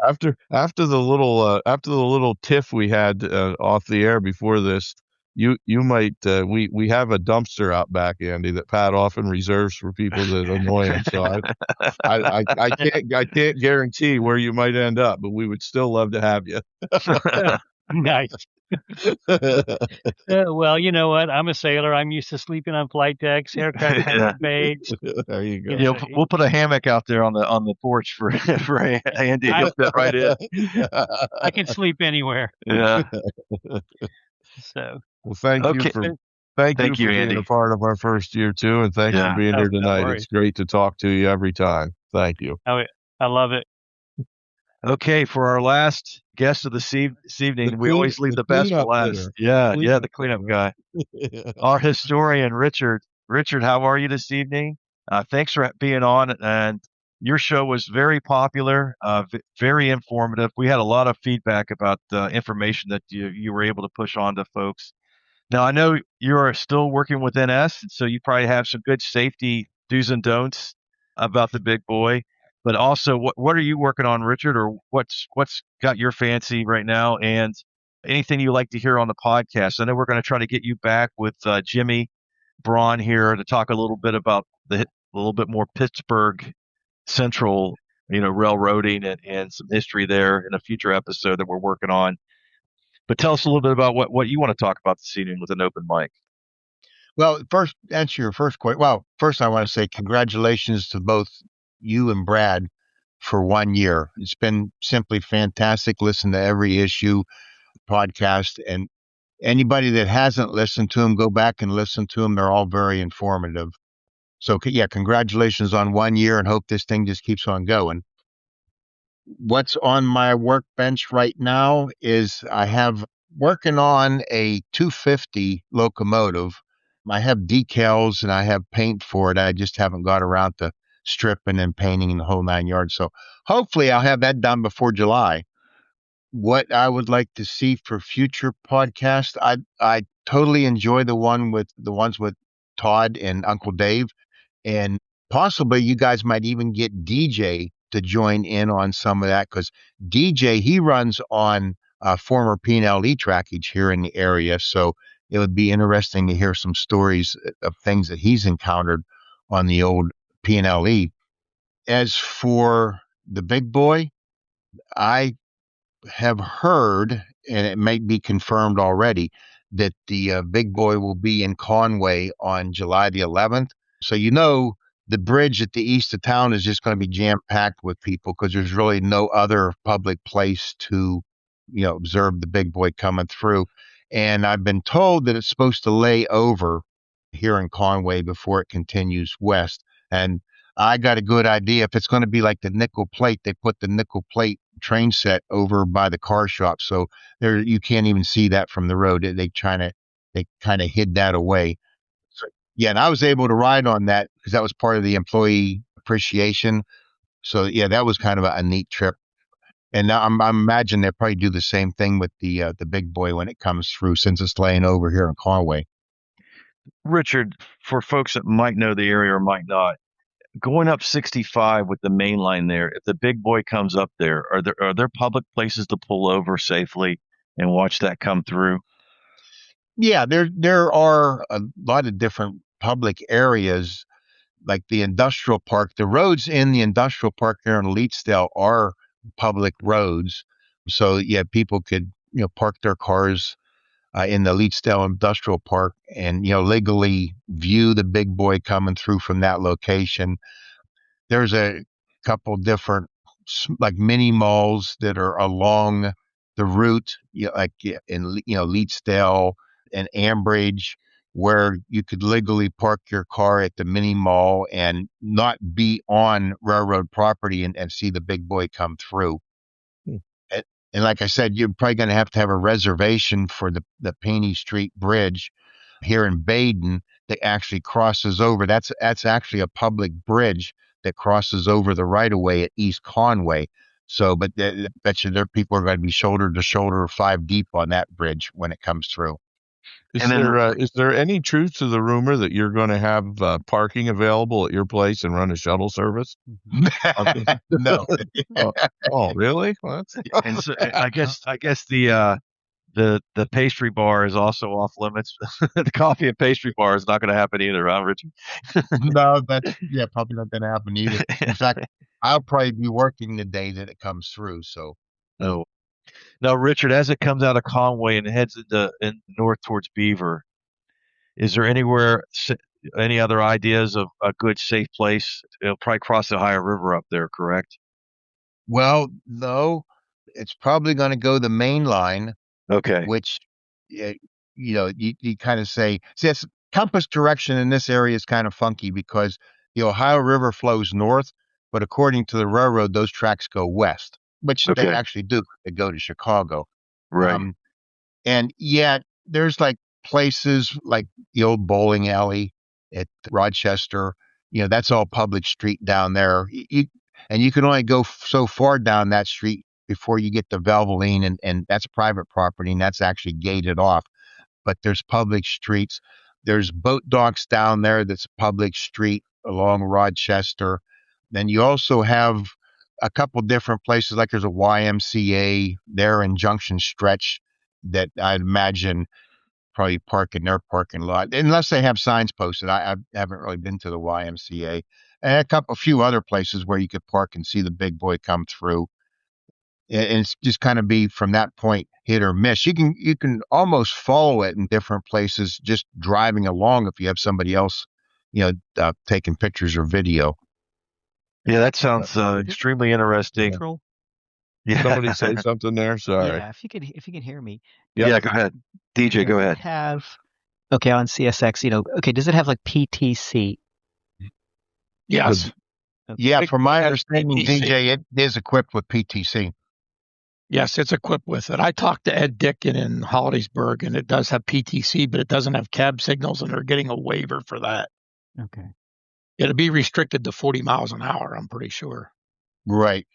after the little tiff we had off the air before this, you might we have a dumpster out back, Andy, that Pat often reserves for people that annoy him. So I can't guarantee where you might end up, but we would still love to have you. Nice. Well, you know what? I'm a sailor. I'm used to sleeping on flight decks, aircraft hangar bays. There you go. Yeah, we'll put a hammock out there on the porch for Andy. He'll fit right in. I can sleep anywhere. Yeah. So, well, thank you for being Andy. a part of our first year too, and thanks for being here tonight. It's great to talk to you every time. Thank you. I love it. Okay, for our last guest of this evening, we always leave the best for last. Yeah, the cleanup guy. Our historian, Richard. Richard, how are you this evening? Thanks for being on. And your show was very popular, very informative. We had a lot of feedback about the information that you were able to push on to folks. Now, I know you are still working with NS, so you probably have some good safety do's and don'ts about the big boy. But also, what are you working on, Richard, or what's got your fancy right now, and anything you like to hear on the podcast? I know we're going to try to get you back with Jimmy Braun here to talk a little bit about a little bit more Pittsburgh Central, railroading and some history there in a future episode that we're working on. But tell us a little bit about what you want to talk about this evening with an open mic. Well, first, answer your first question. Well, first I want to say congratulations to both you and Brad for 1 year. It's been simply fantastic. Listen to every issue podcast, and anybody that hasn't listened to them, go back and listen to them. They're all very informative. So yeah, congratulations on 1 year, and hope this thing just keeps on going. What's on my workbench right now is I have working on a 250 locomotive. I have decals and I have paint for it. I just haven't got around to stripping and painting the whole 9 yards. So hopefully I'll have that done before July. What I would like to see for future podcasts, I totally enjoy the ones with Todd and Uncle Dave, and possibly you guys might even get DJ to join in on some of that because DJ, he runs on former P&LE trackage here in the area. So it would be interesting to hear some stories of things that he's encountered on the old P&LE. As for the big boy, I have heard, and it may be confirmed already, that the big boy will be in Conway on July the 11th. So, the bridge at the east of town is just going to be jam packed with people because there's really no other public place to, observe the big boy coming through. And I've been told that it's supposed to lay over here in Conway before it continues west. And I got a good idea. If it's going to be like the nickel plate, they put the nickel plate train set over by the car shop. So there, you can't even see that from the road. They kind of hid that away. So, yeah. And I was able to ride on that because that was part of the employee appreciation. So yeah, that was kind of a neat trip. And now I'm imagine they'll probably do the same thing with the big boy when it comes through since it's laying over here in Conway. Richard, for folks that might know the area or might not, going up 65 with the main line there, if the big boy comes up there, are there public places to pull over safely and watch that come through? Yeah, there are a lot of different public areas like the industrial park. The roads in the industrial park there in Leetsdale are public roads. So yeah, people could, park their cars in the Leetsdale Industrial Park and, legally view the big boy coming through from that location. There's a couple different like mini malls that are along the route, like in, Leetsdale and Ambridge, where you could legally park your car at the mini mall and not be on railroad property and see the big boy come through. And like I said, you're probably going to have a reservation for the Paney Street Bridge here in Baden that actually crosses over. That's actually a public bridge that crosses over the right of way at East Conway. So, but I bet you there people are going to be shoulder to shoulder 5 deep on that bridge when it comes through. Is there any truth to the rumor that you're going to have parking available at your place and run a shuttle service? No. Oh, really? Well, And so I guess the pastry bar is also off limits. The coffee and pastry bar is not going to happen either, huh, Richard? No, that's probably not going to happen either. In fact, I'll probably be working the day that it comes through. So, No. Now, Richard, as it comes out of Conway and heads north towards Beaver, is there any other ideas of a good, safe place? It'll probably cross the Ohio River up there, correct? well, no, it's probably going to go the main line, Okay. which, you kind of see, it's compass direction in this area is kind of funky because the Ohio River flows north, but according to the railroad, those tracks go west, which they Okay. actually do. They go to Chicago. Right. And yet there's like places like the old bowling alley at Rochester, that's all public street down there. And you can only go so far down that street before you get to Valvoline, and that's private property, and that's actually gated off. But there's public streets. There's boat docks down there that's a public street along Rochester. Then you also have a couple different places, like there's a YMCA there in Junction Stretch that I'd imagine probably park in their parking lot, unless they have signs posted. I haven't really been to the YMCA. And a few other places where you could park and see the big boy come through. And it's just kind of be from that point hit or miss. You can almost follow it in different places just driving along if you have somebody else, taking pictures or video. Yeah, that sounds extremely interesting. Control. Yeah. somebody say something there. Sorry. Yeah, if you can hear me. Yep. Yeah, go ahead. DJ, go ahead. Okay, on CSX, does it have like PTC? Yes. Yeah, from my understanding, PTC. DJ, it is equipped with PTC. Yes, it's equipped with it. I talked to Ed Dickin in Hollidaysburg, and it does have PTC, but it doesn't have cab signals, and they're getting a waiver for that. Okay. It'll be restricted to 40 miles an hour, I'm pretty sure. Right.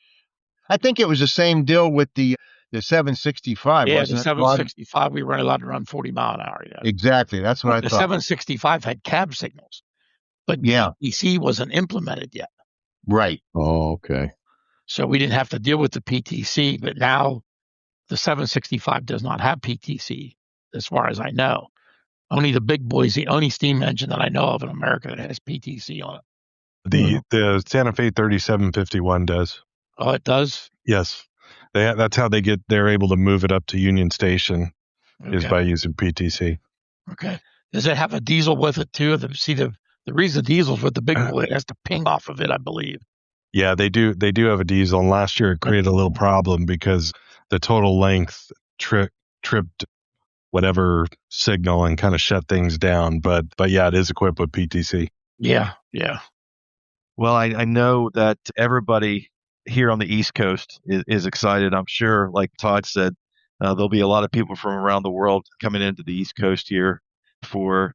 I think it was the same deal with the 765, Yeah, wasn't the it, Rod? 765, we weren't allowed to run 40 mile an hour yet. Exactly. That's what I The thought. 765 had cab signals, but Yeah. PTC wasn't implemented yet. Right. Oh, okay. So we didn't have to deal with the PTC, but now the 765 does not have PTC, as far as I know. Only the big boys, the only steam engine that I know of in America that has PTC on it. The Santa Fe 3751 does. Oh, it does? Yes. That's how they're able to move it up to Union Station is Okay. by using PTC. Okay. Does it have a diesel with it too? The reason diesel's with the big boy, it has to ping off of it, I believe. Yeah, they do have a diesel, and last year it created a little problem because the total length tripped whatever signal and kind of shut things down. But yeah, it is equipped with PTC. Yeah. Well, I know that everybody here on the East Coast is excited. I'm sure, like Todd said, there'll be a lot of people from around the world coming into the East Coast here for,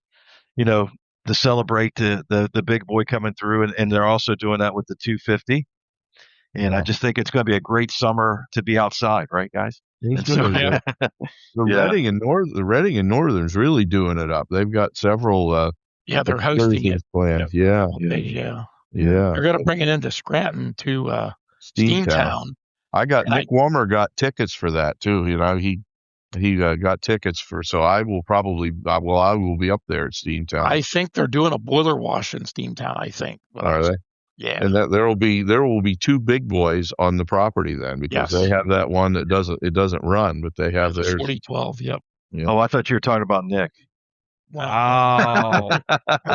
to celebrate the big boy coming through. And they're also doing that with the 250. And I just think it's going to be a great summer to be outside, right, guys? The Reading and Northern's really doing it up. They've got several they're hosting it planned. Yeah. They're going to bring it into Scranton to Steamtown. I got Nick Wummer got tickets for that too. He got tickets so I will be up there at Steamtown. I think they're doing a boiler wash in Steamtown. I think. Are they? Yeah. And that there will be two big boys on the property then, because they have that one that doesn't run, but they have theirs. 4012. Yep. Oh, I thought you were talking about Nick. Wow.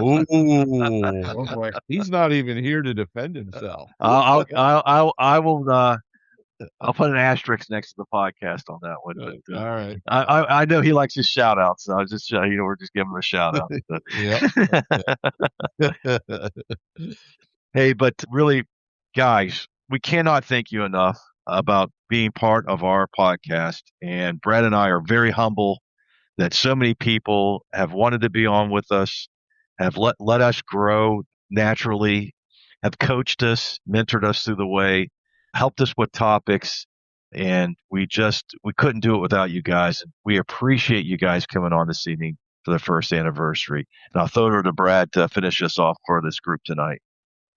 Ooh. Oh boy. He's not even here to defend himself. I will. I'll put an asterisk next to the podcast on that one. But, all right. I know he likes his shout outs, so I was just we're just giving him a shout out. Hey, but really, guys, we cannot thank you enough about being part of our podcast. And Brad and I are very humble that so many people have wanted to be on with us, have let us grow naturally, have coached us, mentored us through the way, helped us with topics, and we couldn't do it without you guys. We appreciate you guys coming on this evening for the first anniversary. And I'll throw it over to Brad to finish us off for this group tonight.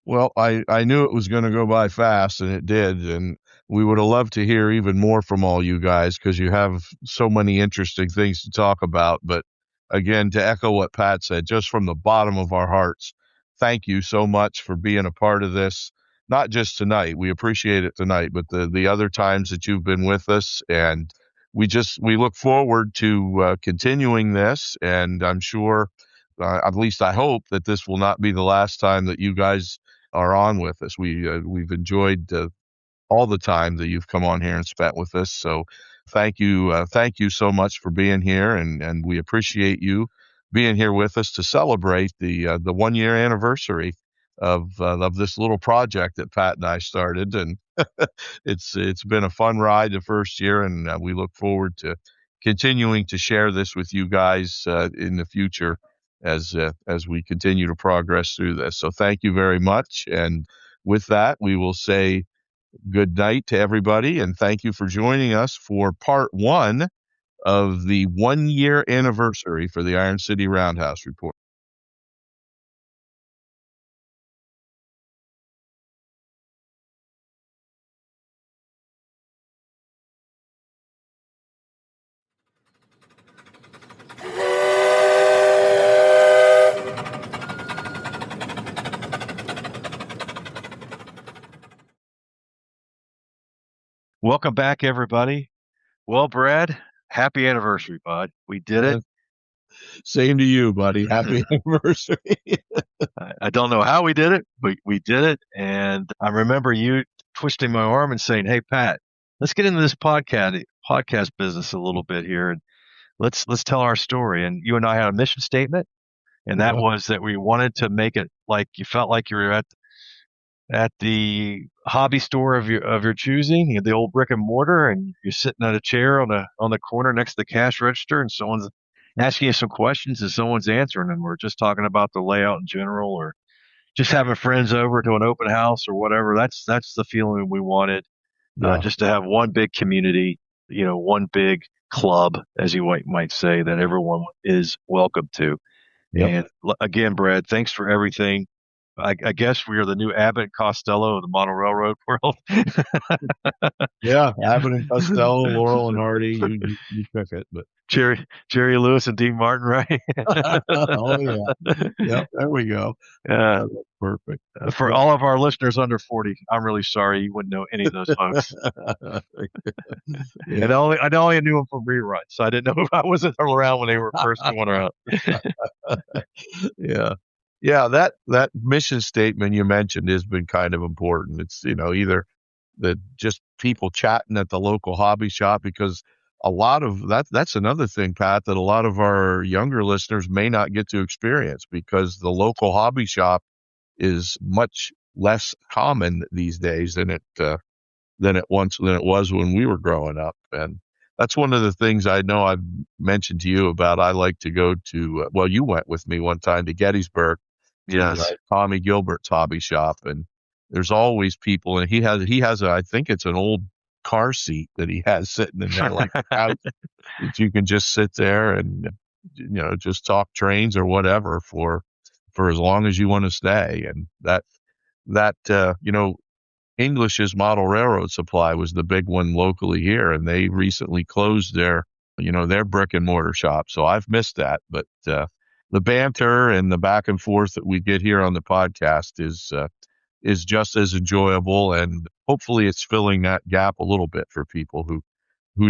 Well, I knew it was going to go by fast, and it did. And we would have loved to hear even more from all you guys, because you have so many interesting things to talk about. But again, to echo what Pat said, just from the bottom of our hearts, thank you so much for being a part of this. Not just tonight, we appreciate it tonight, but the other times that you've been with us. And we look forward to continuing this. And I'm sure, at least I hope, that this will not be the last time that you guys are on with us. We've enjoyed all the time that you've come on here and spent with us. So thank you so much for being here, and we appreciate you being here with us to celebrate the 1 year anniversary of this little project that Pat and I started. And it's been a fun ride the first year, and we look forward to continuing to share this with you guys in the future as we continue to progress through this. So thank you very much. And with that, we will say good night to everybody, and thank you for joining us for part 1 of the 1 year anniversary for the Iron City Roundhouse Report. Welcome back, everybody. Well, Brad, happy anniversary, bud. We did it. Same to you, buddy. Happy anniversary. I don't know how we did it, but we did it. And I remember you twisting my arm and saying, "Hey, Pat, let's get into this podcast business a little bit here, and let's tell our story." And you and I had a mission statement, and that was that we wanted to make it like you felt like you were at the hobby store of your choosing, the old brick and mortar, and you're sitting at a chair on the corner next to the cash register, and someone's asking you some questions and someone's answering them. We're just talking about the layout in general, or just having friends over to an open house or whatever. That's the feeling we wanted, just to have one big community, one big club, as you might say, that everyone is welcome to. Yep. And again, Brad, thanks for everything. I guess we are the new Abbott and Costello of the model railroad world. Yeah, Abbott and Costello, Laurel and Hardy, you pick it. But Jerry Lewis and Dean Martin, right? oh yeah, yep, there we go. Yeah, That's perfect. That's for all of our listeners under 40, I'm really sorry you wouldn't know any of those folks. Yeah. And I only knew them from reruns, so I didn't know if I wasn't around when they were first going around. Yeah. Yeah, that mission statement you mentioned has been kind of important. It's, either that just people chatting at the local hobby shop, because a lot of that's another thing, Pat, that a lot of our younger listeners may not get to experience, because the local hobby shop is much less common these days than it was when we were growing up. And that's one of the things I know I've mentioned to you about. I like to go to, well, you went with me one time to Gettysburg, Yes. Tommy Gilbert's hobby shop, and there's always people, and he has I think it's an old car seat that he has sitting in there, like a couch, that you can just sit there and just talk trains or whatever for as long as you want to stay. And that English's Model Railroad Supply was the big one locally here, and they recently closed their brick and mortar shop. So I've missed that, but the banter and the back and forth that we get here on the podcast is just as enjoyable, and hopefully it's filling that gap a little bit for people who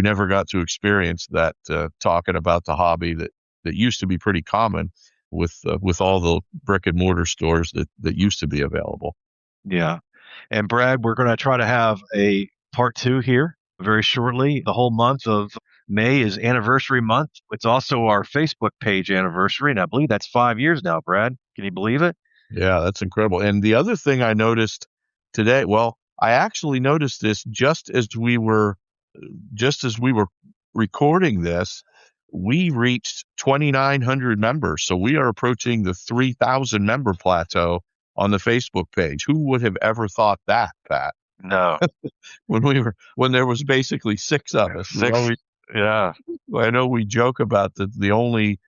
never got to experience that, talking about the hobby that used to be pretty common with all the brick and mortar stores that used to be available. Yeah. And Brad, we're going to try to have a part 2 here very shortly. The whole month of May is anniversary month. It's also our Facebook page anniversary, and I believe that's 5 years now, Brad. Can you believe it? Yeah, that's incredible. And the other thing I noticed today, well, I actually noticed this just as we were recording this, we reached 2,900 members. So we are approaching the 3,000 member plateau on the Facebook page. Who would have ever thought that, Pat? No. when there was basically 6 of us. Yeah. I know we joke about the only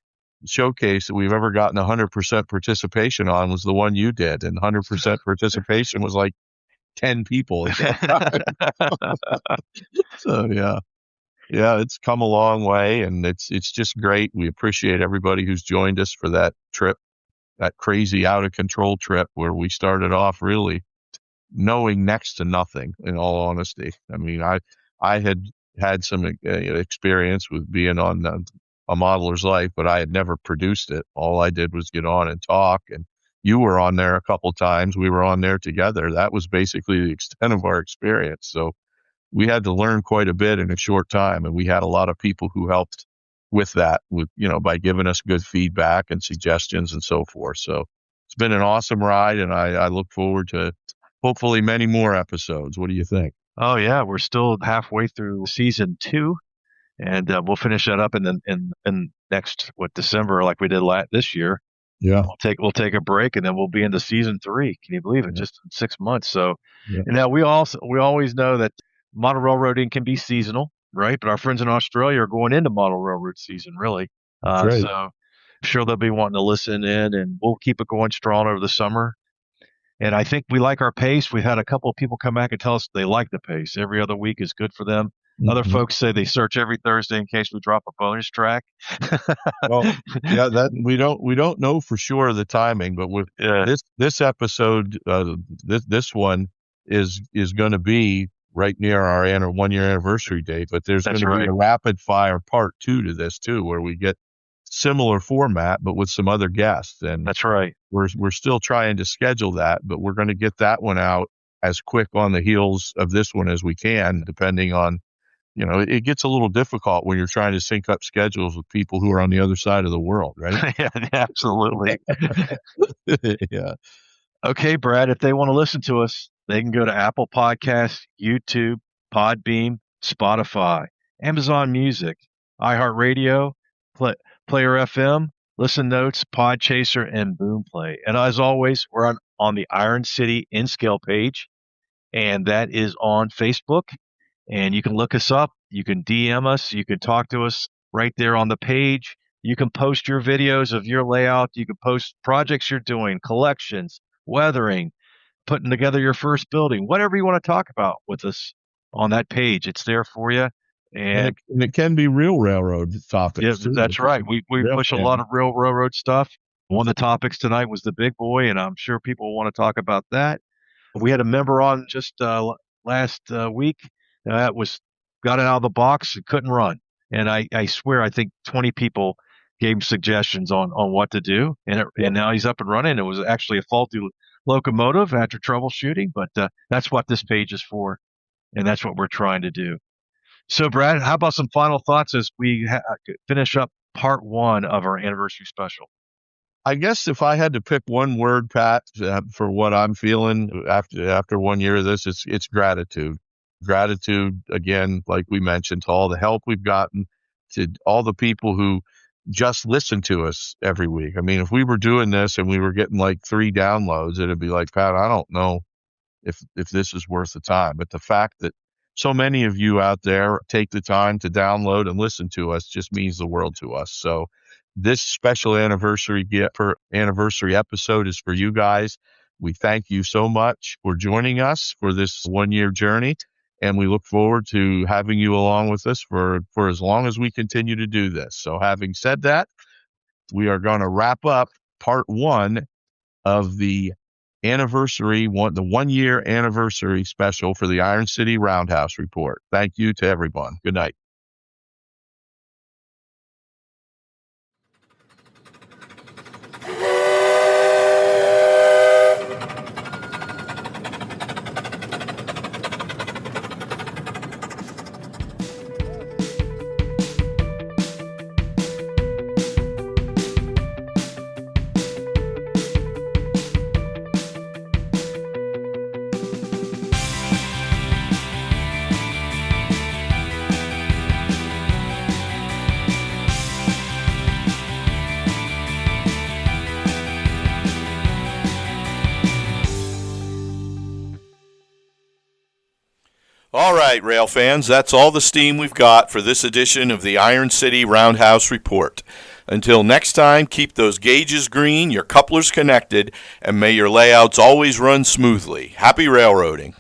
showcase that we've ever gotten 100% participation on was the one you did, and 100% participation was like 10 people at that time. So yeah, it's come a long way, and it's just great. We appreciate everybody who's joined us for that trip, that crazy out of control trip where we started off really knowing next to nothing, in all honesty. I mean, I had some experience with being on a modeler's life, but I had never produced it. All I did was get on and talk, and you were on there a couple times. We were on there together. That was basically the extent of our experience. So we had to learn quite a bit in a short time, and we had a lot of people who helped with that, by giving us good feedback and suggestions and so forth. So it's been an awesome ride, and I look forward to hopefully many more episodes. What do you think? Oh yeah, we're still halfway through season 2, and we'll finish that up in next December, like we did this year. Yeah, we'll take a break, and then we'll be into season 3. Can you believe it? Yeah. Just in 6 months. So, yeah. And now we always know that model railroading can be seasonal, right? But our friends in Australia are going into model railroad season, really. So I'm sure they'll be wanting to listen in, and we'll keep it going strong over the summer. And I think we like our pace. We've had a couple of people come back and tell us they like the pace. Every other week is good for them. Mm-hmm. Other folks say they search every Thursday in case we drop a bonus track. Well, yeah, that we don't know for sure the timing, but with this episode, this one is going to be right near our 1-year anniversary date. But there's going to be a rapid fire part 2 to this too, where we get similar format but with some other guests. And that's right. We're still trying to schedule that, but we're going to get that one out as quick on the heels of this one as we can, depending on, it gets a little difficult when you're trying to sync up schedules with people who are on the other side of the world, right? Yeah, absolutely. Yeah. Okay, Brad, if they want to listen to us, they can go to Apple Podcasts, YouTube, Podbeam, Spotify, Amazon Music, iHeartRadio, Player FM, Listen Notes, Podchaser, and Boomplay. And as always, we're on the Iron City In Scale page, and that is on Facebook. And you can look us up. You can DM us. You can talk to us right there on the page. You can post your videos of your layout. You can post projects you're doing, collections, weathering, putting together your first building, whatever you want to talk about with us on that page. It's there for you. And it can be real railroad topics. Yeah, too. that's right. We Rail push a fan. lot of real railroad stuff. One of the topics tonight was the big boy, and I'm sure people want to talk about that. We had a member on just last week that got it out of the box and couldn't run. And I swear, I think 20 people gave him suggestions on what to do. And now he's up and running. It was actually a faulty locomotive after troubleshooting, but that's what this page is for. And that's what we're trying to do. So, Brad, how about some final thoughts as we finish up part 1 of our anniversary special? I guess if I had to pick one word, Pat, for what I'm feeling after 1 year of this, it's gratitude. Gratitude, again, like we mentioned, to all the help we've gotten, to all the people who just listen to us every week. I mean, if we were doing this and we were getting like 3 downloads, it'd be like, Pat, I don't know if this is worth the time. But the fact that so many of you out there take the time to download and listen to us just means the world to us. So this special anniversary episode is for you guys. We thank you so much for joining us for this 1 year journey. And we look forward to having you along with us for as long as we continue to do this. So having said that, we are going to wrap up part 1 of the the 1 year anniversary special for the Iron City Roundhouse Report. Thank you to everyone. Good night. All right, rail fans, that's all the steam we've got for this edition of the Iron City Roundhouse Report. Until next time, keep those gauges green, your couplers connected, and may your layouts always run smoothly. Happy railroading.